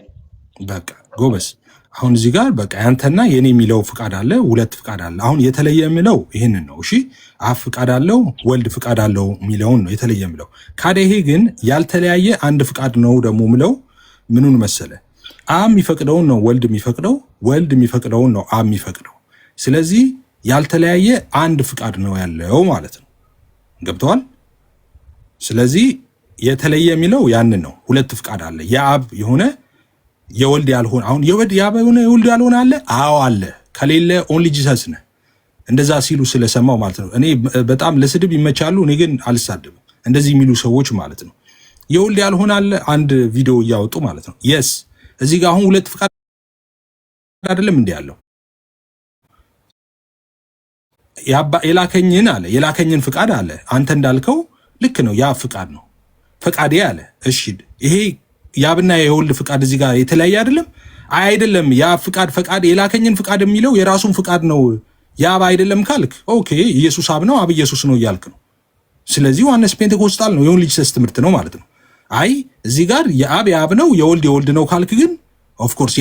በቃ ጎበስ። አሁን እዚህ ጋር በቃ ያንተና የኔ የሚለው ፍቃድ አለ፣ 2 ፍቃድ አለ። አሁን የተለየ የሚለው ይሄንን ነው። እሺ አብ ፍቃድ አለው፣ ወልድ ፍቃድ አለው የሚለውን ነው የተለየ የሚለው። ካደ ይሄ ግን ያልተለያየ አንድ ፍቃድ ነው ደግሞ የሚለው ምኑን መሰለ? አብ የሚፈቅደውን ነው ወልድ የሚፈቅደው፣ ወልድ የሚፈቅደውን ነው አብ የሚፈቅደው። ስለዚህ ያልተለያየ አንድ ፍቃድ ነው ያለው ማለት ነው። ገብተዋል? ስለዚህ የተለየ የሚለው ያንን ነው። 2 ፍቃድ አለ፣ የአብ የሆነ የወልድ ያልሆነ። አሁን የአብ የሆነ የወልድ ያልሆነ አለ? አዎ አለ። ከሌለ ኦንሊ ጂሰስ ነህ። እንደዛ ሲሉ ስለሰማው ማለት ነው። እኔ በጣም ለስድብ ይመቻሉ፣ እኔ ግን አልሳደብም። እንደዚህ የሚሉ ሰዎች ማለት ነው። የወልድ ያልሆነ አለ፣ አንድ ቪዲዮ እያወጡ ማለት ነው። የስ እዚህ ጋር አሁን 2 ፍቃድ አይደለም እንዴ ያለው? የላከኝን አለ፣ የላከኝን ፍቃድ አለ። አንተ እንዳልከው ልክ ነው፣ ያ ፍቃድ ነው ፈቃዴ አለ። እሺ ይሄ የአብና የወልድ ፍቃድ እዚህ ጋር የተለያየ አይደለም? አይደለም። ያ ፈቃድ የላከኝን ፍቃድ የሚለው የራሱን ፍቃድ ነው። የአብ አይደለም ካልክ ኦኬ ኢየሱስ አብ ነው፣ አብ ኢየሱስ ነው እያልክ ነው። ስለዚህ ዋነስ ፔንቴኮስታል ነው፣ የኦንሊ ጂሰስ ትምህርት ነው ማለት ነው። አይ እዚህ ጋር የአብ የአብ ነው፣ የወልድ የወልድ ነው ካልክ ግን ኦፍኮርስ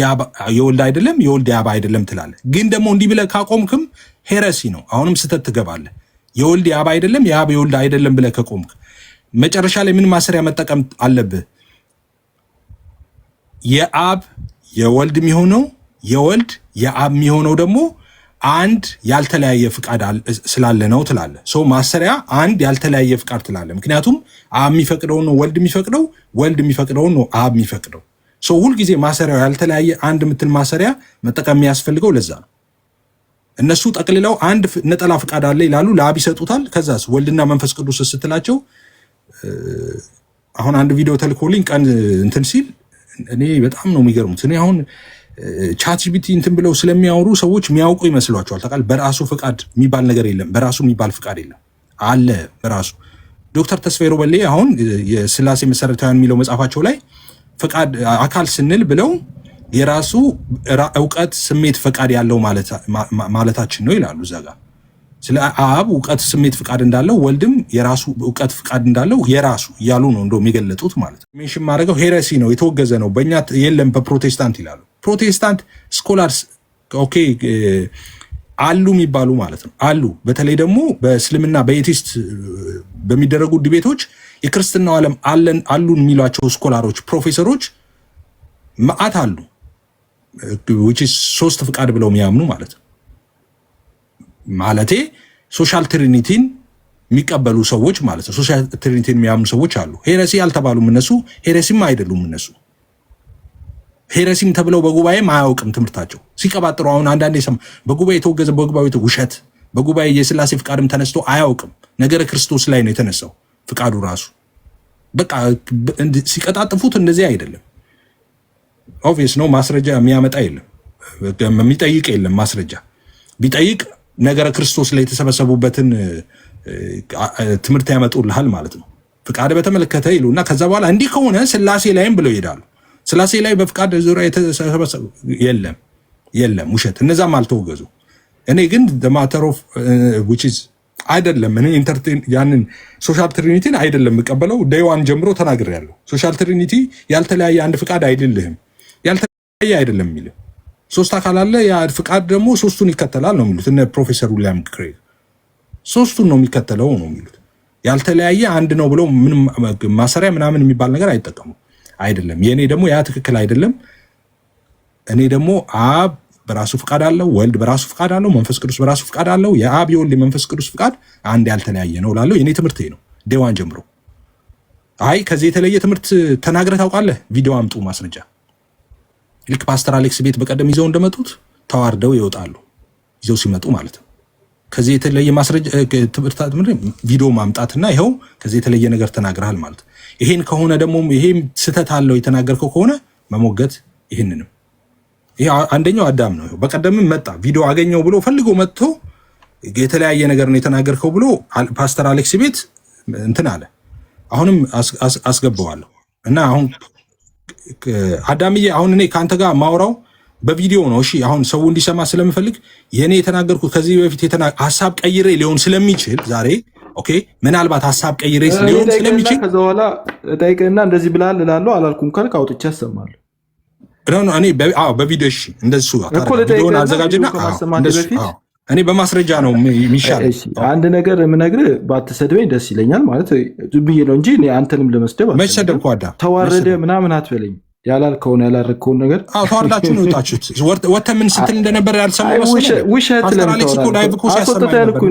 የወልድ አይደለም፣ የወልድ የአብ አይደለም ትላለህ። ግን ደግሞ እንዲህ ብለህ ካቆምክም ሄረሲ ነው፣ አሁንም ስህተት ትገባለህ። የወልድ የአብ አይደለም፣ የአብ የወልድ አይደለም ብለህ ከቆምክ መጨረሻ ላይ ምን ማሰሪያ መጠቀም አለብህ? የአብ የወልድ የሚሆነው የወልድ የአብ የሚሆነው ደግሞ አንድ ያልተለያየ ፍቃድ ስላለ ነው ትላለህ። ሰው ማሰሪያ አንድ ያልተለያየ ፍቃድ ትላለህ። ምክንያቱም አብ የሚፈቅደውን ነው ወልድ የሚፈቅደው፣ ወልድ የሚፈቅደውን ነው አብ የሚፈቅደው። ሰው ሁልጊዜ ማሰሪያው ያልተለያየ አንድ የምትል ማሰሪያ መጠቀም የሚያስፈልገው ለዛ ነው። እነሱ ጠቅልለው አንድ ነጠላ ፍቃድ አለ ይላሉ፣ ለአብ ይሰጡታል። ከዛስ ወልድና መንፈስ ቅዱስ ስትላቸው አሁን አንድ ቪዲዮ ተልኮልኝ ቀን እንትን ሲል እኔ በጣም ነው የሚገርሙት። እኔ አሁን ቻት ጂፒቲ እንትን ብለው ስለሚያወሩ ሰዎች የሚያውቁ ይመስሏቸዋል። ታውቃለህ፣ በራሱ ፍቃድ የሚባል ነገር የለም። በራሱ የሚባል ፍቃድ የለም አለ በራሱ። ዶክተር ተስፋዬ ሮበሌ አሁን የስላሴ መሰረታዊያን የሚለው መጽሐፋቸው ላይ ፍቃድ አካል ስንል ብለው የራሱ እውቀት፣ ስሜት፣ ፈቃድ ያለው ማለታችን ነው ይላሉ እዛ ጋር። ስለ አብ እውቀት፣ ስሜት፣ ፍቃድ እንዳለው ወልድም የራሱ እውቀት፣ ፍቃድ እንዳለው የራሱ እያሉ ነው እንደው የሚገለጡት ማለት ነው። ሜንሽን ማድረገው ሄረሲ ነው፣ የተወገዘ ነው፣ በእኛ የለም በፕሮቴስታንት ይላሉ። ፕሮቴስታንት ስኮላርስ ኦኬ አሉ የሚባሉ ማለት ነው አሉ። በተለይ ደግሞ በእስልምና በኤቲስት በሚደረጉ ዲቤቶች የክርስትናው ዓለም አሉን የሚሏቸው ስኮላሮች፣ ፕሮፌሰሮች መዓት አሉ። which is ሶስት ፍቃድ ብለው የሚያምኑ ማለት ነው። ማለቴ ሶሻል ትሪኒቲን የሚቀበሉ ሰዎች ማለት ነው። ሶሻል ትሪኒቲን የሚያምኑ ሰዎች አሉ። ሄረሲ አልተባሉም እነሱ፣ ሄረሲም አይደሉም እነሱ። ሄረሲም ተብለው በጉባኤም አያውቅም ትምህርታቸው ሲቀባጥሩ። አሁን አንዳንዴ በጉባኤ የተወገዘ በጉባኤ ውሸት፣ በጉባኤ የስላሴ ፍቃድም ተነስቶ አያውቅም። ነገረ ክርስቶስ ላይ ነው የተነሳው ፍቃዱ ራሱ። በቃ ሲቀጣጥፉት እንደዚህ አይደለም። ኦብቪየስ ነው። ማስረጃ የሚያመጣ የለም፣ የሚጠይቅ የለም። ማስረጃ ቢጠይቅ ነገረ ክርስቶስ ላይ የተሰበሰቡበትን ትምህርት ያመጡልሃል ማለት ነው። ፍቃድ በተመለከተ ይሉና ከዛ በኋላ እንዲህ ከሆነ ስላሴ ላይም ብለው ይሄዳሉ። ስላሴ ላይ በፍቃድ ዙሪያ የተሰበሰቡ የለም፣ ውሸት። እነዛም አልተወገዙ። እኔ ግን ማተር ኦፍ which is አይደለም። እኔ ያንን ሶሻል ትሪኒቲን አይደለም የምቀበለው። ዴይዋን ጀምሮ ተናግሬያለሁ። ሶሻል ትሪኒቲ ያልተለያየ አንድ ፍቃድ አይደለህም፣ ያልተለያየ አይደለም የሚል ሶስት አካል አለ። ያ ፍቃድ ደግሞ ሶስቱን ይከተላል ነው የሚሉት እነ ፕሮፌሰር ዊሊያም ክሬግ። ሶስቱን ነው የሚከተለው ነው የሚሉት። ያልተለያየ አንድ ነው ብለው ምንም ማሰሪያ ምናምን የሚባል ነገር አይጠቀሙ። አይደለም። የኔ ደግሞ ያ ትክክል አይደለም። እኔ ደግሞ አብ በራሱ ፍቃድ አለው፣ ወልድ በራሱ ፍቃድ አለው፣ መንፈስ ቅዱስ በራሱ ፍቃድ አለው። የአብ የወልድ የመንፈስ ቅዱስ ፍቃድ አንድ ያልተለያየ ነው ላለው የኔ ትምህርት ነው ዴዋን ጀምሮ። አይ ከዚህ የተለየ ትምህርት ተናግረህ ታውቃለህ? ቪዲዮ አምጡ ማስረጃ። ልክ ፓስተር አሌክስ ቤት በቀደም ይዘው እንደመጡት ተዋርደው ይወጣሉ፣ ይዘው ሲመጡ ማለት ነው። ከዚህ የተለየ ማስረጃ ትምህርት ቪዲዮ ማምጣትና ይኸው ከዚህ የተለየ ነገር ተናግረሃል ማለት። ይሄን ከሆነ ደግሞ ይሄም ስህተት አለው የተናገርከው ከሆነ መሞገት። ይሄንንም ይሄ አንደኛው አዳም ነው። በቀደምም መጣ ቪዲዮ አገኘው ብሎ ፈልጎ መጥቶ የተለያየ ነገር ነው የተናገርከው ብሎ ፓስተር አሌክስ ቤት እንትን አለ። አሁንም አስገባዋለሁ እና አሁን አዳምዬ አሁን እኔ ከአንተ ጋር ማውራው በቪዲዮ ነው። እሺ አሁን ሰው እንዲሰማ ስለምፈልግ የኔ የተናገርኩት ከዚህ በፊት ሐሳብ ቀይሬ ሊሆን ስለሚችል ዛሬ ኦኬ፣ ምናልባት ሐሳብ ቀይሬ ሊሆን ስለሚችል ከዛ በኋላ ጠይቅና እንደዚህ ብላል እላለሁ አላልኩም ካልክ አውጥቼ አሰማለሁ። ነው እኔ በቪዲዮ እሺ፣ እንደሱ ቪዲዮን አዘጋጅና እኔ በማስረጃ ነው የሚሻለው። አንድ ነገር የምነግርህ ባትሰድበኝ ደስ ይለኛል ማለት ብዬ ነው እንጂ አንተንም ለመስደብ መሰደብኩ አዳም ተዋረደ ምናምን አትበለኝ። ያላልከውን ያላረከውን ነገር ተዋርዳችሁ ነው የወጣችሁት። ወጥተህ ምን ስትል እንደነበር ያልሰማው መሰለኝ። ውሸት አስወጥተህን እኮ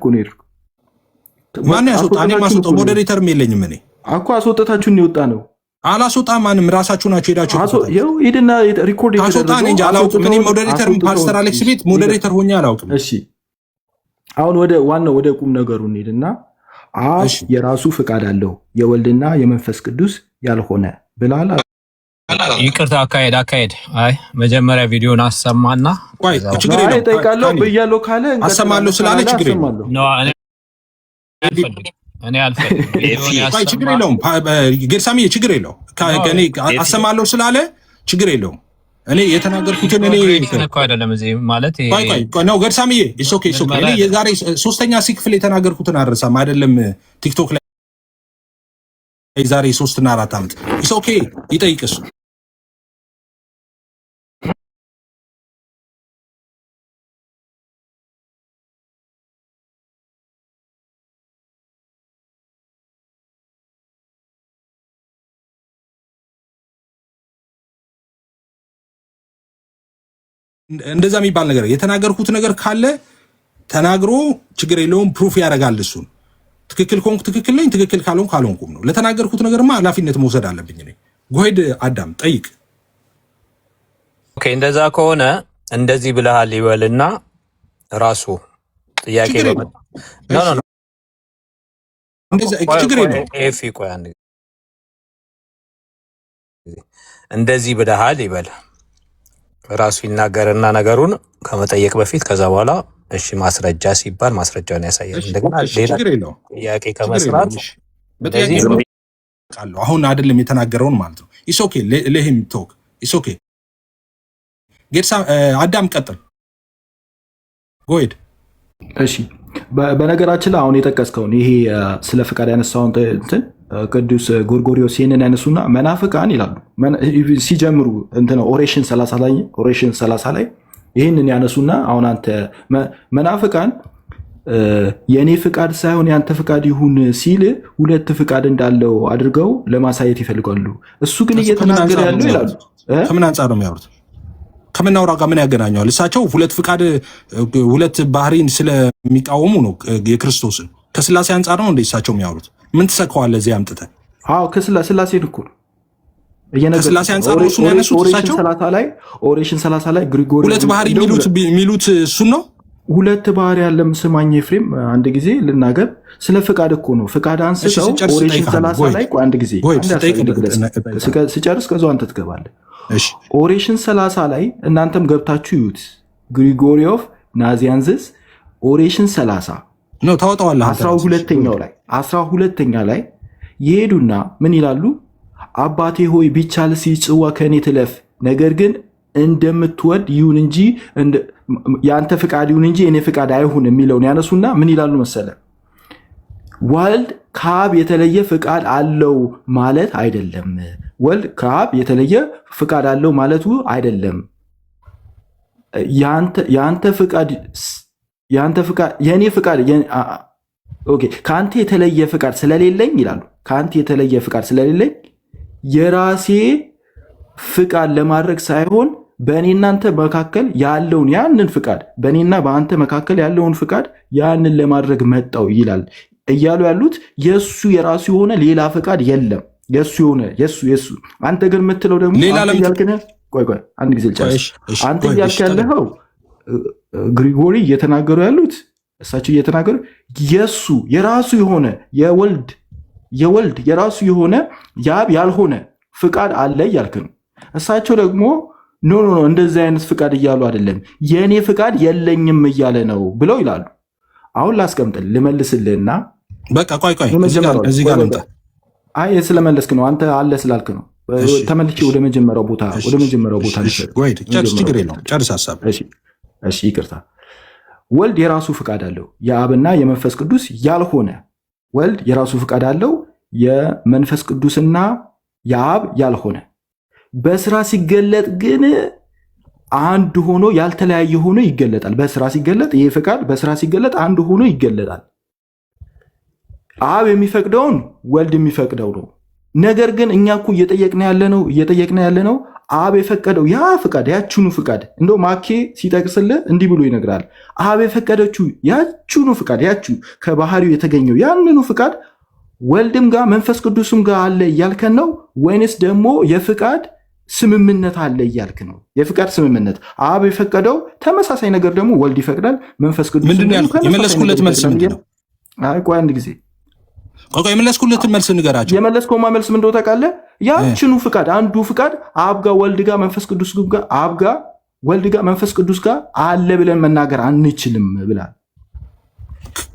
ነው የሄድኩት። ማን ያስወጣ? እኔ ማስወጣው ሞዴሬተርም የለኝም። እኔ እኮ አስወጥታችሁን የወጣ ነው። አላስወጣ ማንም ራሳችሁ ናችሁ ሄዳችሁ ሄድና ሪኮርድ አስወጣ። እኔ እንጂ አላውቅም። እኔ ሞዴሬተርም ፓስተር አሌክስ ቤት ሞዴሬተር ሆኜ አላውቅም። እሺ አሁን ወደ ዋናው ወደ ቁም ነገሩ እንሂድና አብ የራሱ ፍቃድ አለው የወልድና የመንፈስ ቅዱስ ያልሆነ ብላል። ይቅርታ አካሄድ አይ መጀመሪያ ቪዲዮን አሰማና ቆይ ችግር የለውም እጠይቃለሁ ብያለሁ ካለ አሰማለሁ ስላለ ችግር የለውም። እኔ አልፈልግም። ቆይ ችግር የለውም ጌርሳሚዬ ችግር የለውም። እኔ አሰማለሁ ስላለ ችግር የለውም። እኔ የተናገርኩትን እኔ እኮ አይደለም እዚህ ማለት ቆይ ነው ጌርሳሚዬ ኢትስ ኦኬ እኔ የዛሬ ሶስተኛ ክፍል የተናገርኩትን አልረሳም አይደለም ቲክቶክ ላይ የዛሬ 3 እና 4 ዓመት ኢትስ ኦኬ ይጠይቅሱ። እንደዛ የሚባል ነገር የተናገርኩት ነገር ካለ ተናግሮ ችግር የለውም ፕሩፍ ያደርጋል። እሱን ትክክል ከሆንኩ ትክክል ነኝ፣ ትክክል ካልሆንኩ ካልሆንኩም ነው። ለተናገርኩት ነገርማ ኃላፊነት መውሰድ አለብኝ እኔ። ጎሄድ አዳም ጠይቅ። ኦኬ እንደዛ ከሆነ እንደዚህ ብለሃል ይበልና ራሱ ጥያቄ በመጣ ኖ እንደዛ ችግር የለውም። ኤፊ ቆይ አንዴ እንደዚህ ብለሃል ይበል ራሱ ይናገርና ነገሩን ከመጠየቅ በፊት ከዛ በኋላ እሺ ማስረጃ ሲባል ማስረጃውን ያሳያል። እንደገና ሌላ ጥያቄ ከመስራት በጥያቄ ቃሉ አሁን አይደለም የተናገረውን ማለት ነው። ኢስ ኦኬ ለሂም ቶክ ኢስ ኦኬ ጌትሳ አዳም ቀጥል ጎይድ። እሺ በነገራችን ላይ አሁን የጠቀስከውን ይሄ ስለ ፍቃድ ያነሳውን እንትን ቅዱስ ጎርጎሪዮስ ይህንን ያነሱና መናፍቃን ይላሉ ሲጀምሩ እንትን ኦሬሽን 30 ላይ ይህንን ያነሱና አሁን አንተ መናፍቃን የእኔ ፍቃድ ሳይሆን ያንተ ፍቃድ ይሁን ሲል ሁለት ፍቃድ እንዳለው አድርገው ለማሳየት ይፈልጋሉ። እሱ ግን እየተናገረ ያለው ይላሉ ከምን አንጻር ነው የሚያወሩት? ከምናወራ ጋር ምን ያገናኘዋል? እሳቸው ሁለት ፍቃድ ሁለት ባህሪን ስለሚቃወሙ ነው የክርስቶስን። ከስላሴ አንጻር ነው እንደ እሳቸው የሚያወሩት። ምን ትሰካዋለህ እዚህ አምጥተህ? አዎ ከስላሴን እኮ ነው ከስላሴ አንጻር ነው እሱን ያነሱት እሳቸው። ኦሬሽን 30 ላይ ግሪጎሪ ሁለት ባህሪ የሚሉት እሱን ነው። ሁለት ባህሪ ያለም ስማኝ ኤፍሬም፣ አንድ ጊዜ ልናገር። ስለ ፍቃድ እኮ ነው ፍቃድ አንስተው ኦሬሽን 30 ላይ አንድ ጊዜ ስጨርስ ከዛው አንተ ትገባለህ። ኦሬሽን 30 ላይ እናንተም ገብታችሁ ይዩት። ግሪጎሪ ኦፍ ናዚያንዝስ ኦሬሽን 30 ነው ታወጣዋለህ። 12ኛ ላይ ይሄዱና ምን ይላሉ? አባቴ ሆይ ቢቻልስ ጽዋ ከእኔ ትለፍ፣ ነገር ግን እንደምትወድ ይሁን እንጂ የአንተ ፍቃድ ይሁን እንጂ እኔ ፍቃድ አይሁን የሚለውን ያነሱና ምን ይላሉ መሰለ? ወልድ ከአብ የተለየ ፍቃድ አለው ማለት አይደለም። ወልድ ከአብ የተለየ ፍቃድ አለው ማለቱ አይደለም። የአንተ ፍቃድ የእኔ ፍቃድ ከአንተ የተለየ ፍቃድ ስለሌለኝ ይላሉ። ከአንተ የተለየ ፍቃድ ስለሌለኝ የራሴ ፍቃድ ለማድረግ ሳይሆን በእኔናንተ መካከል ያለውን ያንን ፍቃድ በእኔና በአንተ መካከል ያለውን ፍቃድ ያንን ለማድረግ መጣው ይላል እያሉ ያሉት የሱ የራሱ የሆነ ሌላ ፍቃድ የለም። የሱ የሆነ የሱ አንተ ግን የምትለው ደግሞ ቆይ አንድ ጊዜ ልጨርስ። አንተ እያልክ ያለኸው ግሪጎሪ እየተናገሩ ያሉት እሳቸው እየተናገሩ የሱ የራሱ የሆነ የወልድ የራሱ የሆነ የአብ ያልሆነ ፍቃድ አለ እያልክ ነው። እሳቸው ደግሞ ኖ እንደዚህ አይነት ፍቃድ እያሉ አይደለም፣ የእኔ ፍቃድ የለኝም እያለ ነው ብለው ይላሉ። አሁን ላስቀምጥል ልመልስልህና በቃ ቆይ እዚህ ጋር ልምጣ። አይ ስለመለስክ ነው አንተ አለ ስላልክ ነው። ተመልሼ ወደ መጀመሪያው ቦታ ችግር የለውም ጨርስ ሀሳብ። እሺ ይቅርታ። ወልድ የራሱ ፍቃድ አለው፣ የአብና የመንፈስ ቅዱስ ያልሆነ። ወልድ የራሱ ፍቃድ አለው፣ የመንፈስ ቅዱስና የአብ ያልሆነ። በስራ ሲገለጥ ግን አንድ ሆኖ ያልተለያየ ሆኖ ይገለጣል። በስራ ሲገለጥ ይሄ ፍቃድ በስራ ሲገለጥ አንድ ሆኖ ይገለጣል። አብ የሚፈቅደውን ወልድ የሚፈቅደው ነው። ነገር ግን እኛ እኮ እየጠየቅን ያለ ነው አብ የፈቀደው ያ ፍቃድ ያችኑ ፍቃድ እንደው ማኬ ሲጠቅስልህ እንዲህ ብሎ ይነግራል። አብ የፈቀደችው ያችኑ ፍቃድ ያችኑ ከባህሪው የተገኘው ያንኑ ፍቃድ ወልድም ጋር መንፈስ ቅዱስም ጋር አለ እያልከን ነው ወይንስ ደግሞ የፍቃድ ስምምነት አለ እያልክ ነው? የፍቃድ ስምምነት አብ የፈቀደው ተመሳሳይ ነገር ደግሞ ወልድ ይፈቅዳል፣ መንፈስ ቅዱስ የመለስኩለት መልስ ምንድን ነው? ቆይ አንድ ጊዜ የመለስኩለትን መልስ ንገራቸው። የመለስከውማ መልስ ምን እንደሆነ ታውቃለህ? ያችኑ ፍቃድ አንዱ ፍቃድ አብ ጋር ወልድ ጋር መንፈስ ቅዱስ ጋር አብ ጋር ወልድ ጋር መንፈስ ቅዱስ ጋር አለ ብለን መናገር አንችልም ብላል።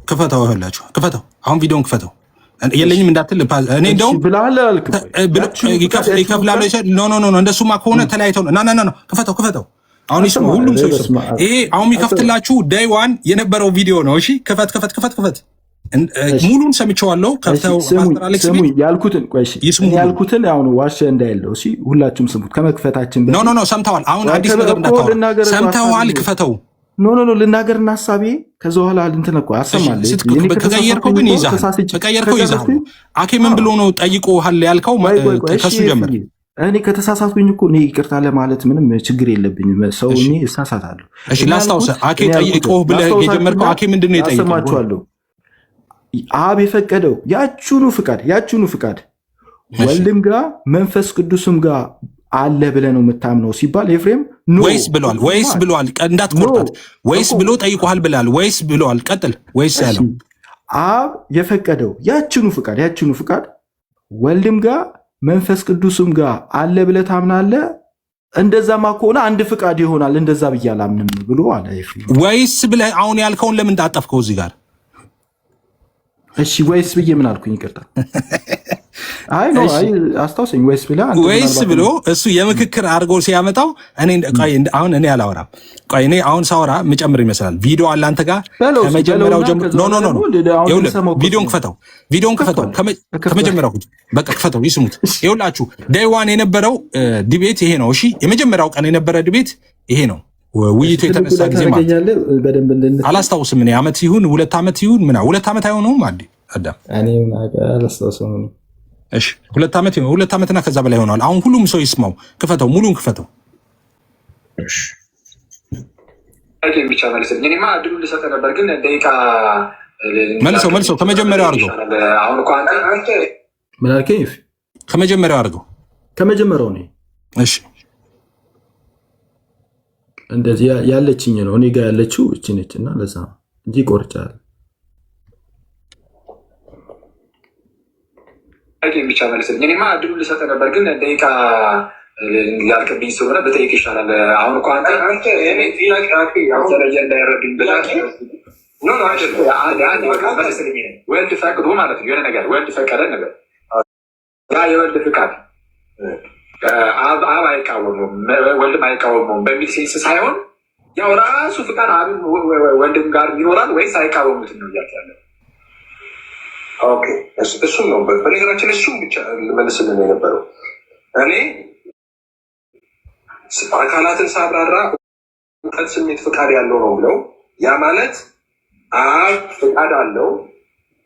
ክፈተው ይላችሁ ክፈተው፣ አሁን ቪዲዮን ክፈተው። የለኝም እንዳትል እኔ እንደውም ይከፍላል። ኖ እንደሱማ ከሆነ ተለያይተው ና ክፈተው። አሁን ይስሙ ሁሉም ሰው ይስሙ። ይሄ አሁን የሚከፍትላችሁ ዴይ ዋን የነበረው ቪዲዮ ነው። እሺ ክፈት ሙሉን ሰምቼዋለሁ። ያልኩትን አሁን ዋሸ እንዳይለው እሺ፣ ሁላችሁም ስሙት። ከመክፈታችን ኖ ሰምተዋል። አሁን አዲስ ነገር እንዳታወራ ሰምተዋል። ክፈተው ኖ ልናገርና ሀሳቤ ከዛ በኋላ እንትን እኮ አሰማለሁ። ከቀየርከው ግን ይዛል። አኬ ምን ብሎ ነው ጠይቆሃል ያልከው? ከሱ ጀምር። እኔ ከተሳሳትኩኝ እኮ እኔ ይቅርታ ለማለት ምንም ችግር የለብኝም። ሰው እኔ እሳሳታለሁ። እሺ ላስታውሰህ። አኬ ጠይቆህ ብለህ የጀመርከው አኬ ምንድን ነው የጠየቀው? አሰማችኋለሁ። አብ የፈቀደው ያችኑ ፍቃድ ወልድም ጋር መንፈስ ቅዱስም ጋር አለ ብለህ ነው የምታምነው ሲባል ኤፍሬም ወይስ ብሏል እንዳትቆርጣት ወይስ ብሎ ጠይቆሃል ብላል ወይስ ብሏል ቀጥል ወይስ ያለው አብ የፈቀደው ያችኑ ፍቃድ ወልድም ጋር መንፈስ ቅዱስም ጋር አለ ብለህ ታምናለህ እንደዛማ ከሆነ አንድ ፍቃድ ይሆናል እንደዛ ብዬ አላምንም ብሎ አለ። ወይስ ብለህ አሁን ያልከውን ለምን ታጠፍከው እዚህ ጋር? እሺ ወይስ ብዬ ምን አልኩኝ? ይቅርታ። አይ ነው አይ አስታውሰኝ። ወይስ ብሎ እሱ የምክክር አድርጎ ሲያመጣው አሁን እኔ አላወራም። ቆይ እኔ አሁን ሳወራ ምጨምር ይመስላል። ቪዲዮ አለ አንተ ጋር ከመጀመሪያው ጀምሮ ኖ ቪዲዮን ክፈተው ከመጀመሪያው በቃ ክፈተው ይስሙት። ይኸውላችሁ ዴይ ዋን የነበረው ዲቤት ይሄ ነው። እሺ የመጀመሪያው ቀን የነበረ ዲቤት ይሄ ነው። ውይይቱ የተነሳ ጊዜ ማለት አላስታውስም። እኔ ዓመት ይሁን 2 ዓመት ይሁን 2 ዓመት አይሆነውም አዳም እኔ አላስታውስም። እሺ 2 ዓመት ይሁን 2 ዓመትና ከዛ በላይ ሆኗል። አሁን ሁሉም ሰው ይስማው። ክፈተው፣ ሙሉን ክፈተው። እሺ አይደለም ብቻ ማለት ነው። እኔማ እድሉ ልሰጥ ነበር ግን ደቂቃ መልሰው ከመጀመሪያው አድርገው። አሁን እኮ አንተ ምን አልከኝ? ከመጀመሪያው አድርገው። ከመጀመሪያው ነው። እሺ እንደዚህ ያለችኝ ነው እኔ ጋር ያለችው እቺ ነችና ለዛ እንጂ ቆርጫለሁ። አይደለም ብቻ ማለት ነው። እኔማ እድሉ ልሰጥ ነበር ግን ደቂቃ ሊያልቅብኝ ስለሆነ በጠይቅ ይሻላል። አሁን እኮ አንተ እኔ ጥያቄ ደረጃ እንዳይረዱኝ ወልድ ፈቅዶ ማለት ነው የሆነ ነገር ወልድ ፈቀደ ነገር ያ የወልድ ፍቃድ አብ አይቃወሙም ወልድም አይቃወሙም በሚል ሴንስ ሳይሆን ያው ራሱ ፍቃድ አብ ወልድም ጋር ይኖራል ወይስ አይቃወሙትም ነው እያልኩ ያለው። ኦኬ እሱም ነው በነገራችን እሱም ብቻ ልመልስልን የነበረው እኔ አካላትን ሳብራራ እውቀት፣ ስሜት፣ ፍቃድ ያለው ነው ብለው ያ ማለት አብ ፍቃድ አለው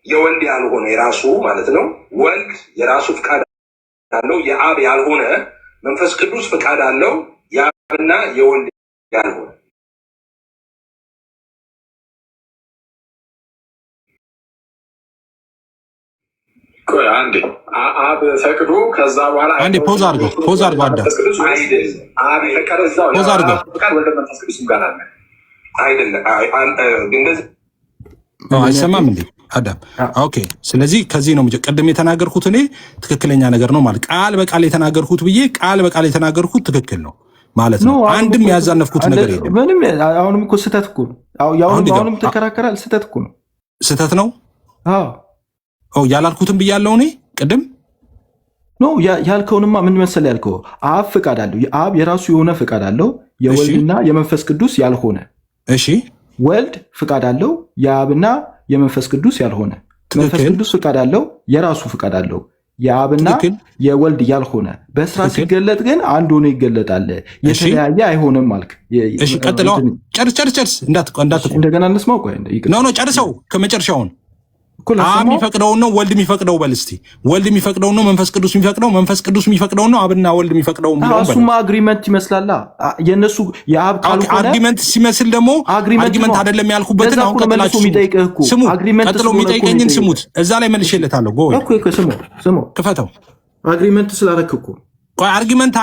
የወልድ ያልሆነ የራሱ ማለት ነው። ወልድ የራሱ ፍቃድ አለው የአብ ያልሆነ፣ መንፈስ ቅዱስ ፍቃድ አለው የአብና የወልድ ያልሆነ። አንዴ አብ ፈቅዶ ከዛ በኋላ አንዴ ፖዝ አድርገው አዳ አብ የፈቀደው ፖዝ አድርገው ፍቃድ ወልድ መንፈስ ቅዱስ ጋር አለ አይደለም። እንደዚህ አይሰማም እንዴ አዳም? ኦኬ። ስለዚህ ከዚህ ነው ቅድም የተናገርኩት እኔ ትክክለኛ ነገር ነው ማለት ቃል በቃል የተናገርኩት ብዬ ቃል በቃል የተናገርኩት ትክክል ነው ማለት ነው። አንድም ያዛነፍኩት ነገር የለም። ምንም አሁንም እኮ ስህተት እኮ ነው። አሁንም ተከራከራል። ስህተት እኮ ነው። ስህተት ነው። አዎ ያላልኩትም ብያለሁ እኔ ቅድም ኖ ያልከውንማ ምን መሰለህ ያልከው አብ ፍቃድ አለው። አብ የራሱ የሆነ ፍቃድ አለው የወልድና የመንፈስ ቅዱስ ያልሆነ። እሺ ወልድ ፍቃድ አለው የአብና የመንፈስ ቅዱስ ያልሆነ። መንፈስ ቅዱስ ፍቃድ አለው የራሱ ፍቃድ አለው የአብና የወልድ ያልሆነ። በስራ ሲገለጥ ግን አንድ ሆኖ ይገለጣል። የተለያየ አይሆንም አልክ። እሺ ቀጥለው። ጨርስ እንደገና እንስማው። ቆይ ኖ ጨርሰው ከመጨረሻውን አብ የሚፈቅደውን ነው ወልድ የሚፈቅደው በል እስቲ። ወልድ የሚፈቅደውን ነው መንፈስ ቅዱስ የሚፈቅደው፣ መንፈስ ቅዱስ የሚፈቅደውን ነው አብና ወልድ የሚፈቅደው። እሱማ አግሪመንት ይመስላል የነሱ የአብ ካልሆነ አርጊመንት ሲመስል ደግሞ አርጊመንት አይደለም ያልኩበትን አሁን ቀጥላችሁ ስሙ። ቀጥሎ የሚጠይቀኝን ስሙት። እዛ ላይ መልሼለታለሁ። ጎይ ስሙ ክፈተው። አግሪመንት ስላደረክ እኮ ቆይ አርጊመንት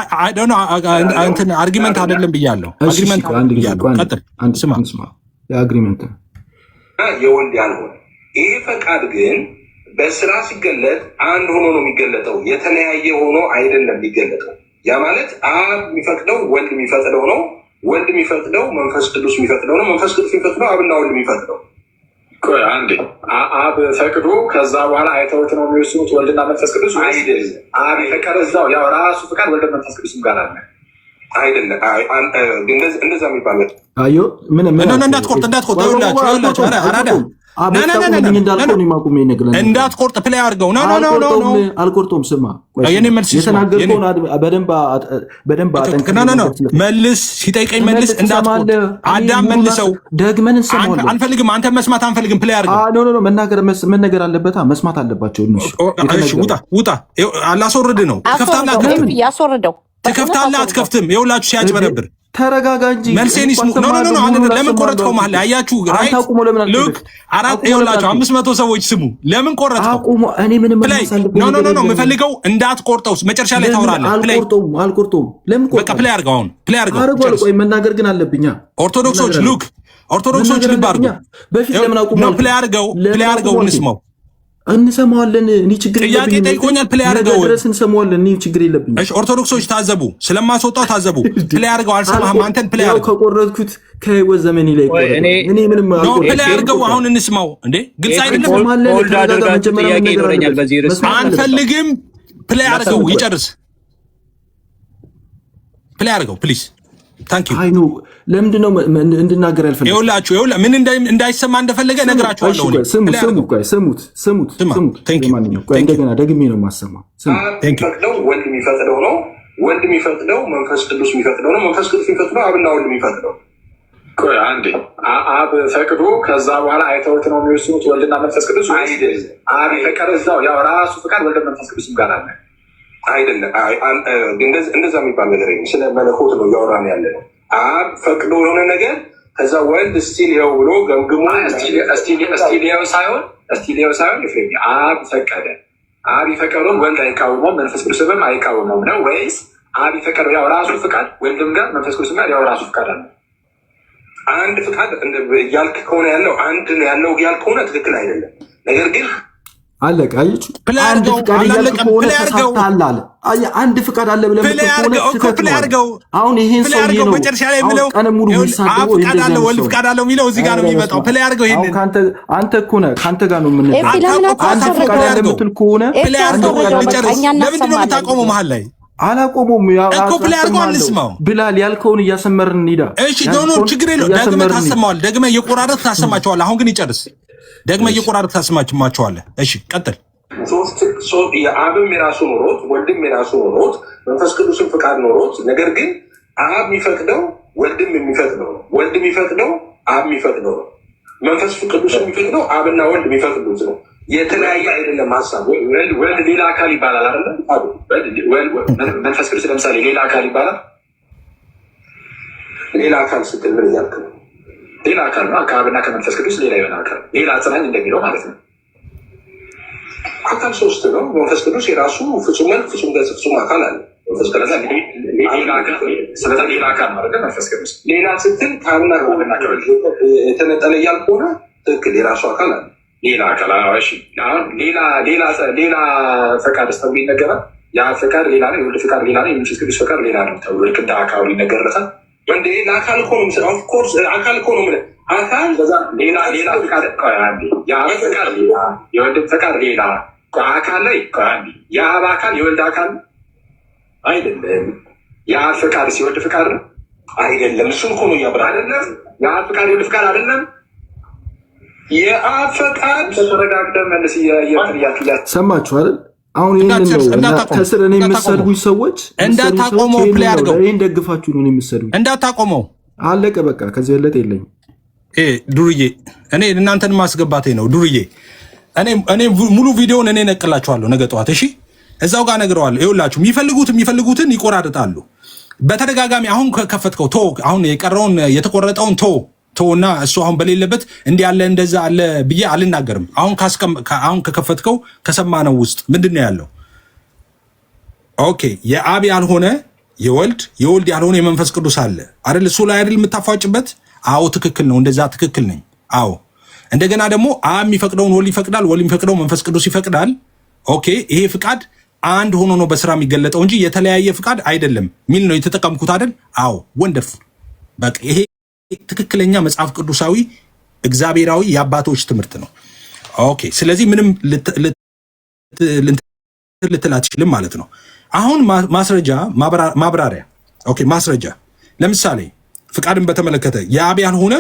አይደለም ብያለሁ። አግሪመንት ቀጥል። ስማ የአግሪመንት የወልድ ያልሆነ ይሄ ፈቃድ ግን በስራ ሲገለጥ አንድ ሆኖ ነው የሚገለጠው። የተለያየ ሆኖ አይደለም የሚገለጠው። ያ ማለት አብ የሚፈቅደው ወልድ የሚፈቅደው ነው። ወልድ የሚፈቅደው መንፈስ ቅዱስ የሚፈቅደው ነው። መንፈስ ቅዱስ የሚፈቅደው አብና ወልድ የሚፈቅደው። አንዴ አብ ፈቅዶ ከዛ በኋላ አይተውት ነው የሚወስኑት ወልድና መንፈስ ቅዱስ አይደለም። አብ የፈቀደው ያው ራሱ ፍቃድ ወልድ መንፈስ ቅዱስም ጋር አለ አይደለም። እንደዛ የሚባል አዮ ምን እንዳትቆርጥ ይኸውላችሁ አራዳ እንዳትቆርጥ ፕላይ አድርገው። አልቆርጦም። ስማ የተናገርከውን መልስ። ሲጠይቀኝ መልስ። እንዳትቆርጥ አዳም መልሰው። ደግመን እንሰማለን። አንፈልግም። አንተ መስማት አንፈልግም። ፕላይ አድርገው። መናገር አለበት። መስማት አለባቸው። ውጣ። አላስወርድ ነው። ትከፍታለህ አትከፍትም? ይኸውላችሁ ሲያጭበረብር ተረጋጋ እንጂ መልሴን ይስሙ። ለምን ቆረጥከው? መሀል ላይ አያችሁ? ራይት ሉክ አራት ይኸውላችሁ 500 ሰዎች ስሙ። ለምን ቆረጥከው? እኔ ምንም የምፈልገው እንዳትቆርጠው መጨረሻ ላይ ታወራለህ። አልቆርጠውም። ለምን ቆርጠው? በቃ ፕሌይ አድርገው። አሁን ፕሌይ አድርገው። ቆይ መናገር ግን አለብኛ። ኦርቶዶክሶች ሉክ ኦርቶዶክሶች ልብ አድርገው። በፊት ለምን አቁሙ? ፕሌይ አድርገው እንስማው። እንሰማዋለን። እኔ ችግር ጥያቄ ጠይቆኛል። ፕሌይ አድርገው ድረስ እንሰማዋለን። እኔ ችግር የለብኝም። እሺ ኦርቶዶክሶች ታዘቡ፣ ስለማስወጣው ታዘቡ። ፕሌይ አድርገው። አልሰማህም አንተን። ፕሌይ አድርገው። ከቆረጥኩት ከህይወት ዘመኔ ላይ ቆረጥ። እኔ ምንም ነው። ፕሌይ አድርገው። አሁን እንስማው እንዴ። ግልጽ አይደለም። አንፈልግም። ፕሌይ አድርገው ይጨርስ። ፕሌይ አድርገው ፕሊዝ። ታንክ ዩ። አይ ኖ ለምንድን ነው እንድናገር ያልፈለገው? ይኸውላችሁ ምን እንዳይሰማ እንደፈለገ ነግራችኋለሁ። ስሙት። እንደገና ደግሜ ነው የማሰማው። ፈቅደው ወልድ የሚፈቅደው ነው። ወልድ የሚፈቅደው መንፈስ ቅዱስ የሚፈቅደው ነው። መንፈስ ቅዱስ የሚፈቅደው አብና ወልድ የሚፈቅደው። አንዴ አብ ፈቅዶ ከዛ በኋላ አይተውት ነው የሚወስኑት ወልድና መንፈስ ቅዱስ አይደለም። አብ የፈቀደ እዛው ያው ራሱ ፍቃድ ወልድ መንፈስ ቅዱስ ጋር አለ አይደለም። እንደዛ የሚባል ነገር ስለ መለኮት ነው እያወራን ያለ ነው። አብ ፈቅዶ የሆነ ነገር ከዛ ወልድ ስቲል ይኸው ብሎ ገምግሞ ስቲሊያው ሳይሆን አብ ፈቀደ። አብ የፈቀደውን ወልድ አይቃወመውም፣ መንፈስ ቅዱስም አይቃወመውም ነው ወይስ አብ የፈቀደው ያው ራሱ ፍቃድ ወልድም ጋር መንፈስ ቅዱስም ጋር ያው ራሱ ፍቃድ አለ? አንድ ፍቃድ እያልክ ከሆነ ያለው አንድ ነው ያለው እያልክ ከሆነ ትክክል አይደለም። ነገር ግን አለቀ። አንድ ፍቃድ እያልክ ከሆነ ተሳትተሃል አለ። አንድ ፍቃድ አለ ብለህ ምትከተለው አሁን ይሄን ሰውዬ ነው መጨረሻ ላይ የሚለው ቀን ሙሉ የሚሳደበው ፍቃድ አለ ወልድ ፍቃድ አለው የሚለው እዚህ ጋር ነው የሚመጣው። ፕሌይ አድርገው። ይሄንን አንተ እኮ ነህ ከአንተ ጋር ነው የምንለው። አንድ ፍቃድ አለ የምትል ከሆነ ፕሌይ አድርገው። ልጨርስ። ለምንድን ነው የምታቆመው መሀል ላይ? አላቆመውም እኮ ፕሌይ አድርገው። አንስማው ብላል ያልከውን እያሰመርን እንሂዳ። እሺ ዶኖ ችግር የለውም። ደግመህ ታሰማዋለህ። ደግመህ እየቆራረጥክ ታሰማቸዋለህ። አሁን ግን ይጨርስ። ደግመህ እየቆራረጥክ ታሰማቸዋለህ። እሺ ቀጥል። የአብም የራሱ ኖሮት ወልድም የራሱ ኖሮት መንፈስ ቅዱስም ፍቃድ ኖሮት፣ ነገር ግን አብ የሚፈቅደው ወልድም የሚፈቅደው ነው። ወልድ የሚፈቅደው አብ የሚፈቅደው ነው። መንፈስ ቅዱስ የሚፈቅደው አብና ወልድ የሚፈቅዱት ነው። የተለያየ አይደለም ሀሳብ። ወልድ ሌላ አካል ይባላል አይደለም? መንፈስ ቅዱስ ለምሳሌ ሌላ አካል ይባላል። ሌላ አካል ስትል ምን እያልክ ነው? ሌላ አካል ነው። ከአብና ከመንፈስ ቅዱስ ሌላ የሆነ አካል፣ ሌላ ጽናኝ እንደሚለው ማለት ነው። አካል ሶስት ነው። መንፈስ ቅዱስ የራሱ ፍጹም መልክ፣ ፍጹም ገጽ፣ ፍጹም አካል አለ። ሌላ አካል ማለት መንፈስ ቅዱስ ሌላ ስትል ከአብና የተነጠለ እያልክ ሆነ ትክክል። የራሱ አካል አለ። ሌላ አካል ሌላ ፈቃድ ተብሎ ይነገራል። ያ ፈቃድ ሌላ ነው፣ የወልድ ፈቃድ ሌላ ነው፣ የመንፈስ ቅዱስ ፈቃድ ሌላ ነው ተብሎ ልክ እንደ አካሉ ይነገርለታል። ወንድ ለአካል እኮ ነው ምስል ኦፍኮርስ አካል እኮ ነው የምልህ አካል ሌላ ፈቃድ የአብ ፈቃድ ሌላ፣ የወልድ ፈቃድ ሌላ። አካል ላይ የአብ አካል የወልድ አካል አይደለም። የአብ ፈቃድ የወልድ ፈቃድ ነው አይደለም። እሱን እኮ ነው እያብራ አይደለም። የአብ ፈቃድ የወልድ ፈቃድ አይደለም። የአብ ፈቃድ ተረጋግተህ መልስ። ሰማችሁ አይደል? አሁን ይህንን ነው ከስር እኔ የምሰድቡኝ ሰዎች እንዳታቆመው። ፕሌይ አድርገው። ይህን ደግፋችሁ ነው የምሰድቡኝ። እንዳታቆመው። አለቀ በቃ። ከዚህ በለጠ የለኝም። ዱርዬ እኔ እናንተን ማስገባቴ ነው። ዱርዬ እኔ ሙሉ ቪዲዮውን እኔ ነቅላችኋለሁ ነገ ጠዋት። እሺ እዛው ጋር ነግረዋለሁ። ይኸውላችሁ የሚፈልጉትን ይቆራርጣሉ በተደጋጋሚ። አሁን ከፈትከው ቶ አሁን የቀረውን የተቆረጠውን ቶና እሱ አሁን በሌለበት እንዲህ ያለ እንደዛ አለ ብዬ አልናገርም። አሁን ከከፈትከው ከሰማነው ውስጥ ምንድን ነው ያለው? ኦኬ የአብ ያልሆነ የወልድ ያልሆነ የመንፈስ ቅዱስ አለ አይደል? እሱ ላይ አይደል የምታፋጭበት? አዎ ትክክል ነው። እንደዛ ትክክል ነኝ። አዎ እንደገና ደግሞ አብ የሚፈቅደውን ወልድ ይፈቅዳል፣ ወልድ የሚፈቅደው መንፈስ ቅዱስ ይፈቅዳል። ኦኬ ይሄ ፍቃድ አንድ ሆኖ ነው በስራ የሚገለጠው እንጂ የተለያየ ፍቃድ አይደለም ሚል ነው የተጠቀምኩት አይደል? አዎ ወንደርፉል። በቃ ይሄ ትክክለኛ መጽሐፍ ቅዱሳዊ እግዚአብሔራዊ የአባቶች ትምህርት ነው። ኦኬ ስለዚህ ምንም ልትል አትችልም ማለት ነው። አሁን ማስረጃ ማብራሪያ። ኦኬ ማስረጃ ለምሳሌ ፍቃድን በተመለከተ የአብ ያልሆነ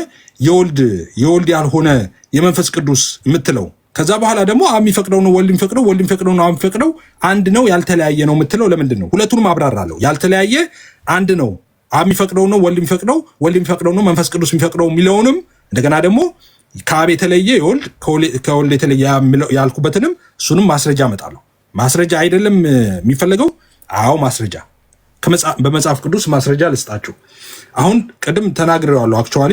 የወልድ ያልሆነ የመንፈስ ቅዱስ የምትለው ከዛ በኋላ ደግሞ አብ የሚፈቅደው ነው ወልድ የሚፈቅደው፣ ወልድ የሚፈቅደው ነው አብ የሚፈቅደው፣ አንድ ነው ያልተለያየ ነው የምትለው ለምንድን ነው? ሁለቱንም አብራራለሁ። ያልተለያየ አንድ ነው አብ የሚፈቅደው ነው ወልድ የሚፈቅደው ነው መንፈስ ቅዱስ የሚፈቅደው የሚለውንም እንደገና ደግሞ ከአብ የተለየ ከወልድ የተለየ ያልኩበትንም እሱንም ማስረጃ አመጣለሁ። ማስረጃ አይደለም የሚፈለገው? አዎ ማስረጃ በመጽሐፍ ቅዱስ ማስረጃ ልስጣችሁ። አሁን ቅድም ተናግሬዋለሁ። አክቹዋሊ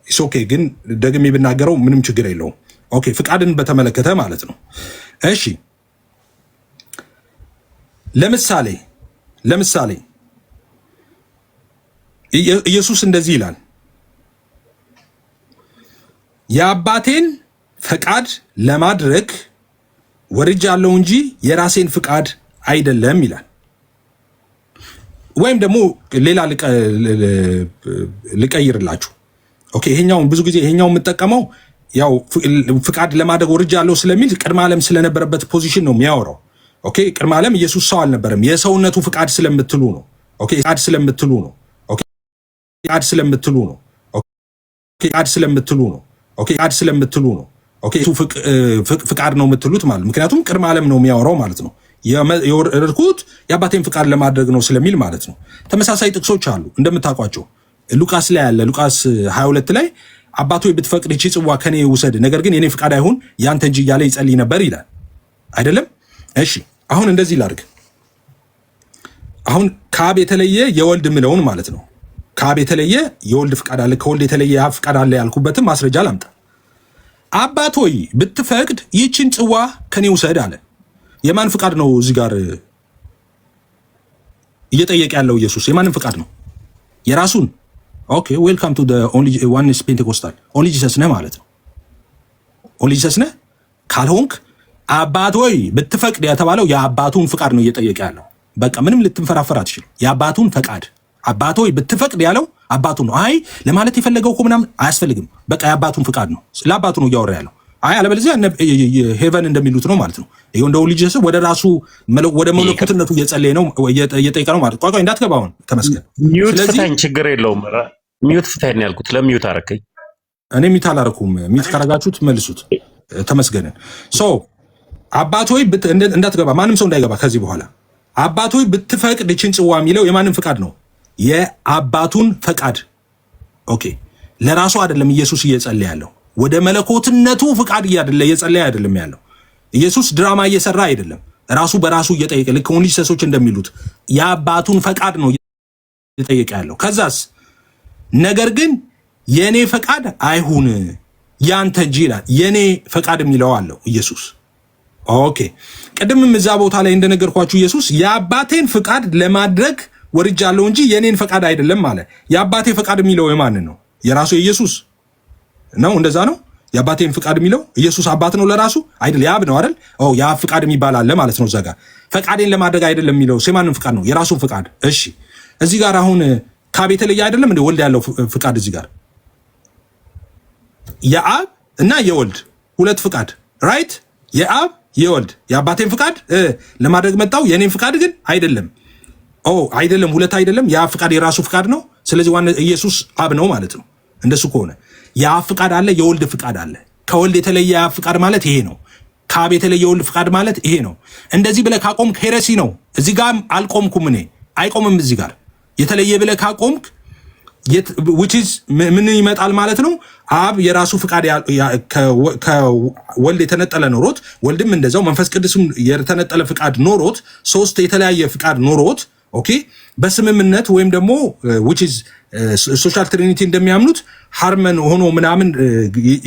ኢስ ኦኬ፣ ግን ደግሜ ብናገረው ምንም ችግር የለውም። ኦኬ ፍቃድን በተመለከተ ማለት ነው። እሺ ለምሳሌ ኢየሱስ እንደዚህ ይላል፣ የአባቴን ፈቃድ ለማድረግ ወርጃለሁ እንጂ የራሴን ፍቃድ አይደለም ይላል። ወይም ደግሞ ሌላ ልቀይርላችሁ። ኦኬ ይሄኛውን ብዙ ጊዜ ይሄኛውን የምጠቀመው ያው ፍቃድ ለማድረግ ወርጃለሁ ስለሚል ቅድመ ዓለም ስለነበረበት ፖዚሽን ነው የሚያወራው። ኦኬ ቅድመ ዓለም ኢየሱስ ሰው አልነበረም። የሰውነቱ ፍቃድ ስለምትሉ ነው። ኦኬ ፍቃድ ስለምትሉ ነው። ኦኬ ፍቃድ ስለምትሉ ነው። ኦኬ ፍቃድ ስለምትሉ ነው። ኦኬ ፍቃድ ስለምትሉ ነው። ኦኬ ፍቃድ ነው የምትሉት ማለት ምክንያቱም ቅድመ ዓለም ነው የሚያወራው ማለት ነው። የወረድኩት የአባቴን ፍቃድ ለማድረግ ነው ስለሚል ማለት ነው። ተመሳሳይ ጥቅሶች አሉ እንደምታውቋቸው። ሉቃስ ላይ ያለ ሉቃስ 22 ላይ አባቶ ብትፈቅድ ይህች ጽዋ ከኔ ውሰድ፣ ነገር ግን የኔ ፍቃድ አይሁን ያንተ እንጂ እያለ ይጸልይ ነበር ይላል አይደለም? እሺ አሁን እንደዚህ ላድርግ። አሁን ከአብ የተለየ የወልድ ምለውን ማለት ነው። ከአብ የተለየ የወልድ ፍቃድ አለ፣ ከወልድ የተለየ የአብ ፍቃድ አለ ያልኩበትም ማስረጃ ላምጣ። አባት ሆይ ብትፈቅድ ይህችን ጽዋ ከኔ ውሰድ አለ። የማን ፍቃድ ነው እዚህ ጋር እየጠየቀ ያለው ኢየሱስ? የማንን ፍቃድ ነው? የራሱን። ኦኬ ዌልካም ቱ ዘ ኦንሊ ዋንስ ፔንቴኮስታል። ኦንሊ ጂሰስ ነህ ማለት ነው። ኦንሊ ጂሰስ ነህ ካልሆንክ አባት ሆይ ብትፈቅድ የተባለው የአባቱን ፍቃድ ነው እየጠየቀ ያለው። በቃ ምንም ልትንፈራፈር አትችልም። የአባቱን ፈቃድ አባት ሆይ ብትፈቅድ ያለው አባቱ ነው። አይ ለማለት የፈለገው እኮ ምናምን አያስፈልግም። በቃ የአባቱን ፍቃድ ነው፣ ለአባቱ ነው እያወራ ያለው። አይ አለበለዚያ ሄቨን እንደሚሉት ነው ማለት ነው። ይሄው እንደው ልጅ ወደ ራሱ ወደ መለኮትነቱ እየጸለየ ነው እየጠየቀ ነው ማለት። ቆይ እንዳትገባ አሁን ተመስገን። ሚውት ፍታኝ፣ ችግር የለውም። ሚውት ፍታኝ ያልኩት ለሚውት አረከኝ። እኔ ሚውት አላረኩም። ሚውት ካረጋችሁት መልሱት ተመስገንን። ሶ አባት ሆይ እንዳትገባ፣ ማንም ሰው እንዳይገባ ከዚህ በኋላ። አባት ሆይ ብትፈቅድ ይህችን ጽዋ የሚለው የማንም ፍቃድ ነው? የአባቱን ፈቃድ። ኦኬ ለራሱ አይደለም ኢየሱስ እየጸለየ ያለው፣ ወደ መለኮትነቱ ፍቃድ እየጸለየ አይደለም ያለው። ኢየሱስ ድራማ እየሰራ አይደለም፣ ራሱ በራሱ እየጠየቀ ልክ ኦንሊ ጂሰሶች እንደሚሉት የአባቱን ፈቃድ ነው እየጠየቀ ያለው። ከዛስ ነገር ግን የኔ ፈቃድ አይሁን ያንተ እንጂ ይላል። የኔ ፈቃድ የሚለው አለው ኢየሱስ። ኦኬ ቅድምም እዛ ቦታ ላይ እንደነገርኳችሁ ኢየሱስ የአባቴን ፍቃድ ለማድረግ ወርጃለሁ እንጂ የኔን ፈቃድ አይደለም አለ። የአባቴ ፈቃድ የሚለው የማንን ነው? የራሱ የኢየሱስ ነው። እንደዛ ነው። የአባቴን ፍቃድ የሚለው ኢየሱስ አባት ነው ለራሱ አይደል? የአብ ነው አይደል? የአብ ፍቃድ የሚባል አለ ማለት ነው። እዛ ጋር ፈቃዴን ለማድረግ አይደለም የሚለው የማንን ፍቃድ ነው? የራሱን ፍቃድ። እሺ እዚህ ጋር አሁን ከአብ የተለየ አይደለም እንደ ወልድ ያለው ፍቃድ እዚህ ጋር የአብ እና የወልድ ሁለት ፍቃድ ራይት? የአብ የወልድ የአባቴን ፍቃድ ለማድረግ መጣው፣ የኔን ፍቃድ ግን አይደለም። አይደለም፣ ሁለት አይደለም። የአብ ፍቃድ የራሱ ፍቃድ ነው። ስለዚህ ዋና ኢየሱስ አብ ነው ማለት ነው። እንደሱ ከሆነ የአብ ፍቃድ አለ፣ የወልድ ፍቃድ አለ። ከወልድ የተለየ የአብ ፍቃድ ማለት ይሄ ነው። ከአብ የተለየ የወልድ ፍቃድ ማለት ይሄ ነው። እንደዚህ ብለህ ካቆምክ ሄረሲ ነው። እዚህ ጋር አልቆምኩም እኔ፣ አይቆምም። እዚህ ጋር የተለየ ብለህ ካቆምክ which is ምን ይመጣል ማለት ነው? አብ የራሱ ፍቃድ ከወልድ የተነጠለ ኖሮት፣ ወልድም እንደዛው መንፈስ ቅዱስም የተነጠለ ፍቃድ ኖሮት፣ ሶስት የተለያየ ፍቃድ ኖሮት ኦኬ በስምምነት ወይም ደግሞ which is ሶሻል ትሪኒቲ እንደሚያምኑት ሃርመን ሆኖ ምናምን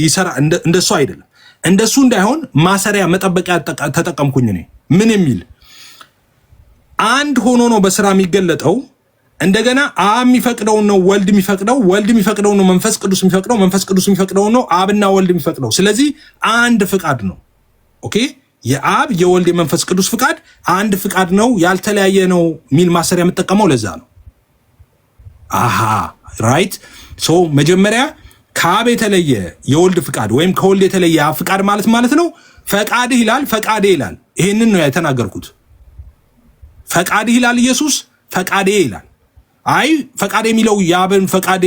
ይሰራ። እንደሱ አይደለም። እንደሱ እንዳይሆን ማሰሪያ መጠበቂያ ተጠቀምኩኝ እኔ። ምን የሚል አንድ ሆኖ ነው በስራ የሚገለጠው። እንደገና አብ የሚፈቅደውን ነው ወልድ የሚፈቅደው፣ ወልድ የሚፈቅደውን ነው መንፈስ ቅዱስ የሚፈቅደው፣ መንፈስ ቅዱስ የሚፈቅደውን ነው አብና ወልድ የሚፈቅደው። ስለዚህ አንድ ፍቃድ ነው። ኦኬ የአብ የወልድ የመንፈስ ቅዱስ ፍቃድ አንድ ፍቃድ ነው፣ ያልተለያየ ነው ሚል ማሰሪያ የምጠቀመው ለዛ ነው። አሃ ራይት። ሶ መጀመሪያ ከአብ የተለየ የወልድ ፍቃድ ወይም ከወልድ የተለየ የአብ ፍቃድ ማለት ነው ፈቃድህ ይላል፣ ፈቃዴ ይላል። ይሄንን ነው የተናገርኩት። ፈቃድህ ይላል ኢየሱስ፣ ፈቃዴ ይላል። አይ ፈቃድ የሚለው የአብን ፈቃድ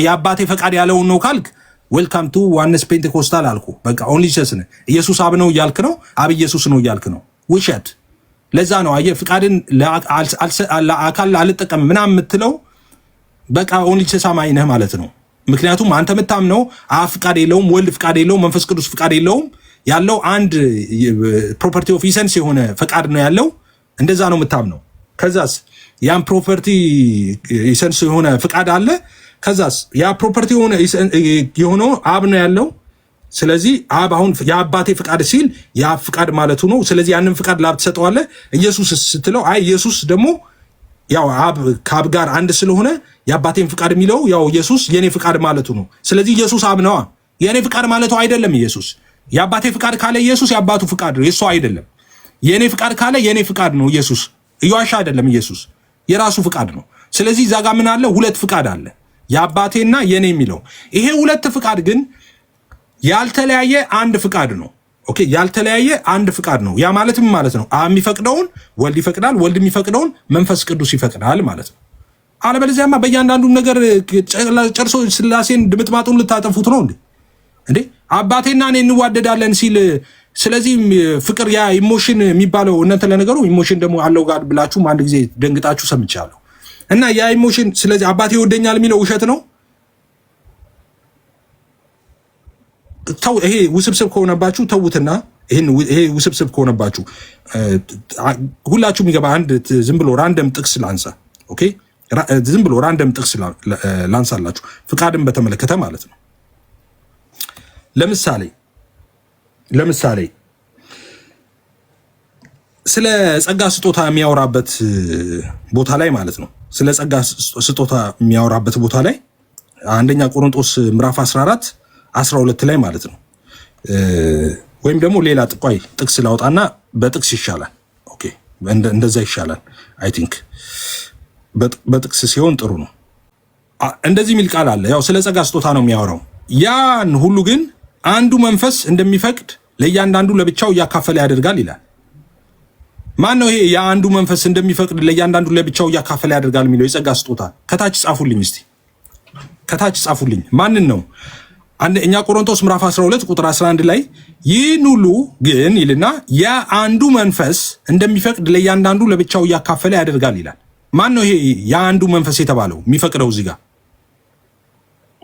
የአባቴ ፈቃድ ያለውን ነው ካልክ ዌልካም ቱ ዋንስ ፔንቴኮስታል አልኩ። በቃ ኦንሊ ጂሰስ ነህ። ኢየሱስ አብ ነው እያልክ ነው፣ አብ ኢየሱስ ነው እያልክ ነው። ውሸት። ለዛ ነው አየህ ፍቃድን ለአካል አልጠቀም ምናምን የምትለው በቃ ኦንሊ ጂሰስ አማኝ ነህ ማለት ነው። ምክንያቱም አንተ የምታምነው አብ ፍቃድ የለውም፣ ወልድ ፍቃድ የለውም፣ መንፈስ ቅዱስ ፍቃድ የለውም። ያለው አንድ ፕሮፐርቲ ኦፍ ኢሰንስ የሆነ ፈቃድ ነው ያለው። እንደዛ ነው የምታምነው። ከዛስ ያን ፕሮፐርቲ ኢሰንስ የሆነ ፍቃድ አለ። ከዛስ ያ ፕሮፐርቲ የሆነው አብ ነው ያለው። ስለዚህ አብ አሁን የአባቴ ፍቃድ ሲል የአብ ፍቃድ ማለቱ ነው። ስለዚህ ያንን ፍቃድ ለአብ ትሰጠዋለህ። ኢየሱስ ስትለው አይ ኢየሱስ ደግሞ ያው አብ ከአብ ጋር አንድ ስለሆነ የአባቴን ፍቃድ የሚለው ያው ኢየሱስ የኔ ፍቃድ ማለቱ ነው። ስለዚህ ኢየሱስ አብ ነዋ። የኔ ፍቃድ ማለቱ አይደለም ኢየሱስ። የአባቴ ፍቃድ ካለ ኢየሱስ የአባቱ ፍቃድ ነው፣ የሱ አይደለም። የኔ ፍቃድ ካለ የኔ ፍቃድ ነው። ኢየሱስ እየዋሻ አይደለም። ኢየሱስ የራሱ ፍቃድ ነው። ስለዚህ እዛ ጋር ምን አለ? ሁለት ፍቃድ አለ፣ የአባቴና የኔ የሚለው። ይሄ ሁለት ፍቃድ ግን ያልተለያየ አንድ ፍቃድ ነው። ኦኬ፣ ያልተለያየ አንድ ፍቃድ ነው። ያ ማለትም ማለት ነው አብ የሚፈቅደውን ወልድ ይፈቅዳል፣ ወልድ የሚፈቅደውን መንፈስ ቅዱስ ይፈቅዳል ማለት ነው። አለበለዚያማ በእያንዳንዱ ነገር ጨርሶ ስላሴን ድምጥማጡን ልታጠፉት ነው እንዴ? አባቴና እኔ እንዋደዳለን ሲል ስለዚህ ፍቅር ያ ኢሞሽን የሚባለው እናንተ ለነገሩ ኢሞሽን ደግሞ አለው ጋር ብላችሁም አንድ ጊዜ ደንግጣችሁ ሰምቻለሁ። እና ያ ኢሞሽን ስለዚህ አባቴ ይወደኛል የሚለው ውሸት ነው። ይሄ ውስብስብ ከሆነባችሁ ተውትና፣ ይሄ ውስብስብ ከሆነባችሁ ሁላችሁም ይገባ። አንድ ዝም ብሎ ራንደም ጥቅስ ላንሳ። ኦኬ፣ ዝም ብሎ ራንደም ጥቅስ ላንሳላችሁ ፍቃድን በተመለከተ ማለት ነው። ለምሳሌ ስለ ጸጋ ስጦታ የሚያወራበት ቦታ ላይ ማለት ነው። ስለ ጸጋ ስጦታ የሚያወራበት ቦታ ላይ አንደኛ ቆሮንቶስ ምዕራፍ 14:12 ላይ ማለት ነው። ወይም ደግሞ ሌላ ጥቅስ ላውጣና በጥቅስ ይሻላል። ኦኬ፣ እንደዛ ይሻላል። አይ ቲንክ በጥቅስ ሲሆን ጥሩ ነው። እንደዚህ የሚል ቃል አለ። ያው ስለ ጸጋ ስጦታ ነው የሚያወራው። ያን ሁሉ ግን አንዱ መንፈስ እንደሚፈቅድ ለእያንዳንዱ ለብቻው እያካፈለ ያደርጋል ይላል። ማን ነው ይሄ የአንዱ መንፈስ እንደሚፈቅድ ለእያንዳንዱ ለብቻው እያካፈለ ያደርጋል የሚለው የጸጋ ስጦታ? ከታች ጻፉልኝ እስቲ፣ ከታች ጻፉልኝ። ማንን ነው? አንደኛ ቆሮንቶስ ምዕራፍ 12 ቁጥር 11 ላይ ይህን ሁሉ ግን ይልና የአንዱ መንፈስ እንደሚፈቅድ ለእያንዳንዱ ለብቻው እያካፈለ ያደርጋል ይላል። ማን ነው ይሄ የአንዱ መንፈስ የተባለው የሚፈቅደው? እዚህ ጋር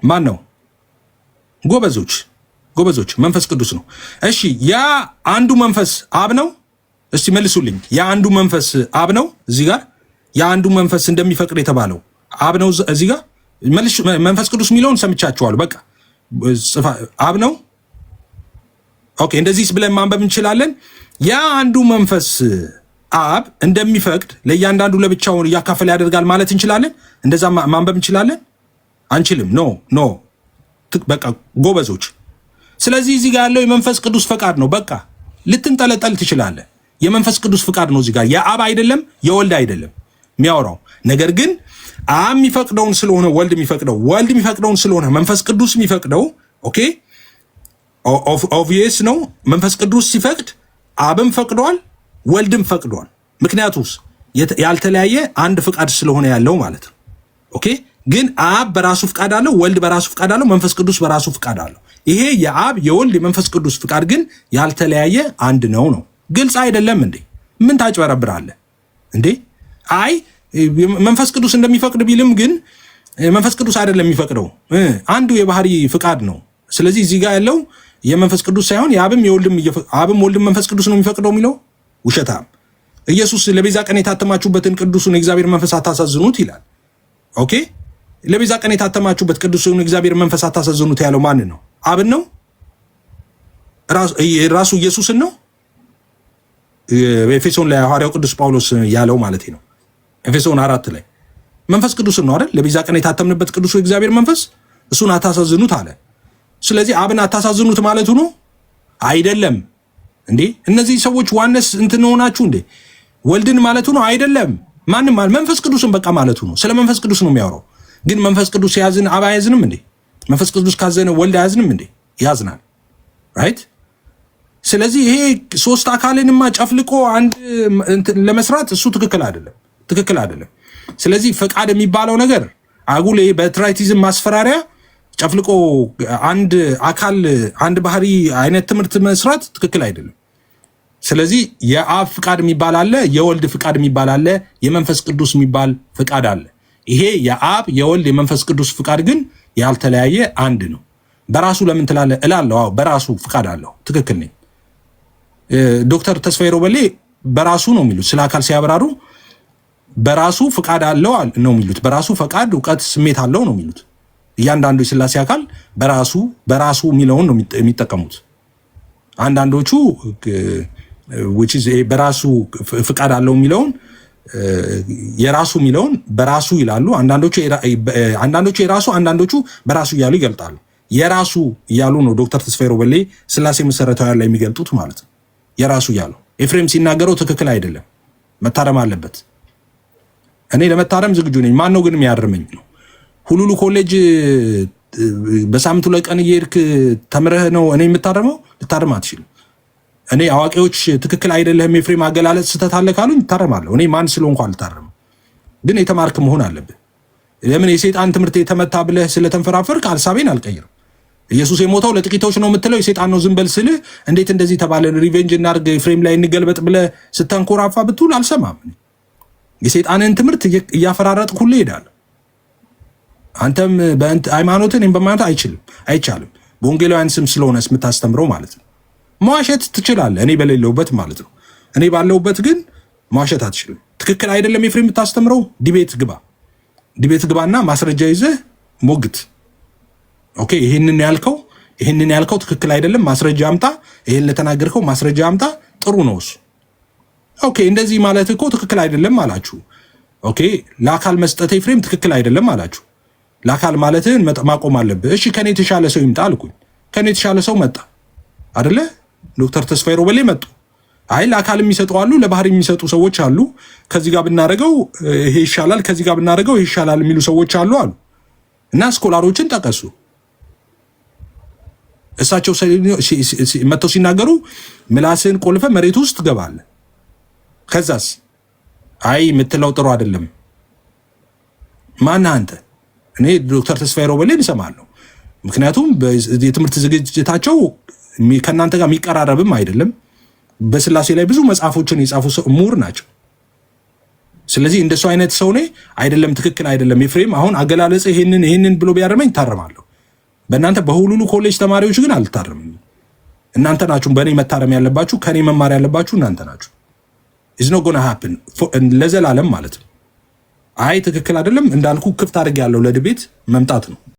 ማን ነው? ጎበዞች መንፈስ ቅዱስ ነው። እሺ፣ ያ አንዱ መንፈስ አብ ነው? እስቲ መልሱልኝ። የአንዱ መንፈስ አብ ነው? እዚህ ጋር የአንዱ መንፈስ እንደሚፈቅድ የተባለው አብ ነው? እዚህ ጋር መንፈስ ቅዱስ የሚለውን ሰምቻችኋል። በቃ አብ ነው። ኦኬ፣ እንደዚህ ብለን ማንበብ እንችላለን። ያ አንዱ መንፈስ አብ እንደሚፈቅድ ለእያንዳንዱ ለብቻው እያካፈለ ያደርጋል ማለት እንችላለን? እንደዛ ማንበብ እንችላለን? አንችልም። ኖ በቃ ጎበዞች። ስለዚህ እዚህ ጋር ያለው የመንፈስ ቅዱስ ፈቃድ ነው። በቃ ልትንጠለጠል ትችላለህ። የመንፈስ ቅዱስ ፈቃድ ነው እዚህ ጋር፣ የአብ አይደለም የወልድ አይደለም የሚያወራው። ነገር ግን አብ የሚፈቅደውን ስለሆነ ወልድ የሚፈቅደውን ስለሆነ መንፈስ ቅዱስ የሚፈቅደው፣ ኦኬ ኦብቪየስ ነው። መንፈስ ቅዱስ ሲፈቅድ አብም ፈቅዷል፣ ወልድም ፈቅዷል። ምክንያቱስ ያልተለያየ አንድ ፍቃድ ስለሆነ ያለው ማለት ነው። ኦኬ፣ ግን አብ በራሱ ፍቃድ አለው፣ ወልድ በራሱ ፍቃድ አለው፣ መንፈስ ቅዱስ በራሱ ፍቃድ አለው። ይሄ የአብ የወልድ የመንፈስ ቅዱስ ፍቃድ ግን ያልተለያየ አንድ ነው። ግልጽ አይደለም እንዴ? ምን ታጭበረብራለህ እንዴ? አይ መንፈስ ቅዱስ እንደሚፈቅድ ቢልም ግን መንፈስ ቅዱስ አይደለም የሚፈቅደው፣ አንዱ የባህሪ ፍቃድ ነው። ስለዚህ እዚህ ጋር ያለው የመንፈስ ቅዱስ ሳይሆን የአብም ወልድም መንፈስ ቅዱስ ነው የሚፈቅደው የሚለው ውሸታም። ኢየሱስ ለቤዛ ቀን የታተማችሁበትን ቅዱሱን የእግዚአብሔር መንፈስ አታሳዝኑት ይላል። ኦኬ፣ ለቤዛ ቀን የታተማችሁበት ቅዱሱን የእግዚአብሔር መንፈስ አታሳዝኑት ያለው ማንን ነው? አብን ነው? ራሱ ኢየሱስን ነው? ኤፌሶን ላይ ሐዋርያው ቅዱስ ጳውሎስ ያለው ማለት ነው። ኤፌሶን 4 ላይ መንፈስ ቅዱስን ነው አይደል? ለቤዛ ቀን የታተምንበት ቅዱሱ የእግዚአብሔር መንፈስ እሱን አታሳዝኑት አለ። ስለዚህ አብን አታሳዝኑት ማለቱ ነው አይደለም እንዴ? እነዚህ ሰዎች ዋነስ እንትን ሆናችሁ እንዴ? ወልድን ማለቱ ነው አይደለም? ማንም መንፈስ ቅዱስን በቃ ማለቱ ነው። ስለ መንፈስ ቅዱስ ነው የሚያወራው። ግን መንፈስ ቅዱስ ያዝን አብ አያዝንም እንዴ? መንፈስ ቅዱስ ካዘነ ወልድ አያዝንም እንዴ? ያዝናል። ራይት። ስለዚህ ይሄ ሶስት አካልንማ ጨፍልቆ አንድ ለመስራት እሱ ትክክል አይደለም። ስለዚህ ፈቃድ የሚባለው ነገር አጉል በትራይቲዝም ማስፈራሪያ ጨፍልቆ አንድ አካል አንድ ባህሪ አይነት ትምህርት መስራት ትክክል አይደለም። ስለዚህ የአብ ፍቃድ የሚባል አለ፣ የወልድ ፍቃድ የሚባል አለ፣ የመንፈስ ቅዱስ የሚባል ፍቃድ አለ። ይሄ የአብ የወልድ የመንፈስ ቅዱስ ፍቃድ ግን ያልተለያየ አንድ ነው። በራሱ ለምን ትላለህ እላለሁ። አዎ በራሱ ፍቃድ አለው። ትክክል ነኝ። ዶክተር ተስፋዬ ሮበሌ በራሱ ነው የሚሉት። ስለ አካል ሲያብራሩ በራሱ ፍቃድ አለው ነው የሚሉት። በራሱ ፈቃድ፣ እውቀት፣ ስሜት አለው ነው የሚሉት። እያንዳንዱ የሥላሴ አካል በራሱ የሚለውን ነው የሚጠቀሙት። አንዳንዶቹ በራሱ ፍቃድ አለው የሚለውን የራሱ የሚለውን በራሱ ይላሉ። አንዳንዶቹ የራሱ አንዳንዶቹ በራሱ እያሉ ይገልጣሉ። የራሱ እያሉ ነው ዶክተር ተስፋዬ ሮበሌ ስላሴ መሰረታዊ ላይ የሚገልጡት ማለት ነው። የራሱ እያሉ ኤፍሬም ሲናገረው ትክክል አይደለም፣ መታረም አለበት። እኔ ለመታረም ዝግጁ ነኝ። ማን ነው ግን የሚያርመኝ ነው? ሁሉሉ ኮሌጅ በሳምንቱ ላይ ቀን እየሄድክ ተምረህ ነው እኔ የምታረመው? ልታረም አትችልም። እኔ አዋቂዎች ትክክል አይደለህም ኤፍሬም አገላለጽ ስህተት አለ ካሉኝ እታረማለሁ። እኔ ማን ስለሆንኩ አልታረምም። ግን የተማርክ መሆን አለብህ። ለምን የሰይጣን ትምህርት የተመታ ብለህ ስለተንፈራፈርክ ሐሳቤን አልቀይርም። ኢየሱስ የሞተው ለጥቂቶች ነው የምትለው የሰይጣን ነው ዝም በል ስልህ እንዴት እንደዚህ ተባለ ሪቬንጅ እናድርግ ኤፍሬም ላይ እንገልበጥ ብለህ ስተንኮራፋ ብትውል አልሰማም። የሰይጣንን ትምህርት እያፈራረጥኩ ሁሉ እሄዳለሁ። አንተም ሃይማኖትን በማለት አይቻልም። በወንጌላውያን ስም ስለሆነ የምታስተምረው ማለት ነው። መዋሸት ትችላለህ፣ እኔ በሌለውበት ማለት ነው። እኔ ባለውበት ግን መዋሸት አትችልም። ትክክል አይደለም ኤፍሬም የምታስተምረው፣ ዲቤት ግባና ማስረጃ ይዘህ ሞግት። ኦኬ ይሄንን ያልከው ትክክል አይደለም፣ ማስረጃ አምጣ። ይሄን ለተናገርከው ማስረጃ አምጣ። ጥሩ ነው እሱ። ኦኬ እንደዚህ ማለት እኮ ትክክል አይደለም አላችሁ። ኦኬ ለአካል መስጠት ኤፍሬም ትክክል አይደለም አላችሁ። ለአካል ማለትህን ማቆም አለብህ። እሺ ከኔ የተሻለ ሰው ይምጣ አልኩኝ። ከኔ የተሻለ ሰው መጣ አይደለ? ዶክተር ተስፋዬ ሮበሌ መጡ። አይ ለአካል የሚሰጡ አሉ፣ ለባህሪ የሚሰጡ ሰዎች አሉ። ከዚህ ጋር ብናደርገው ይሄ ይሻላል፣ ከዚህ ጋር ብናደርገው ይሄ ይሻላል የሚሉ ሰዎች አሉ እና ስኮላሮችን ጠቀሱ። እሳቸው መጥተው ሲናገሩ ምላስን ቆልፈ መሬት ውስጥ ትገባለህ። ከዛስ አይ የምትለው ጥሩ አይደለም። ማነህ አንተ? እኔ ዶክተር ተስፋዬ ሮበሌን እሰማለሁ። ምክንያቱም የትምህርት ዝግጅታቸው ከእናንተ ጋር የሚቀራረብም አይደለም። በስላሴ ላይ ብዙ መጽሐፎችን የጻፉ ምሁር ናቸው። ስለዚህ እንደሱ አይነት ሰው እኔ አይደለም፣ ትክክል አይደለም ኤፍሬም አሁን አገላለጽ ይሄንን ብሎ ቢያርመኝ ታረማለሁ። በእናንተ በሁሉሉ ኮሌጅ ተማሪዎች ግን አልታረምም። እናንተ ናችሁ በእኔ መታረም ያለባችሁ፣ ከኔ መማር ያለባችሁ እናንተ ናችሁ። ኢዝ ኖት ጎና ሃፕን ለዘላለም ማለት ነው። አይ ትክክል አይደለም እንዳልኩ ክፍት አድርጌ ያለው ለድቤት መምጣት ነው።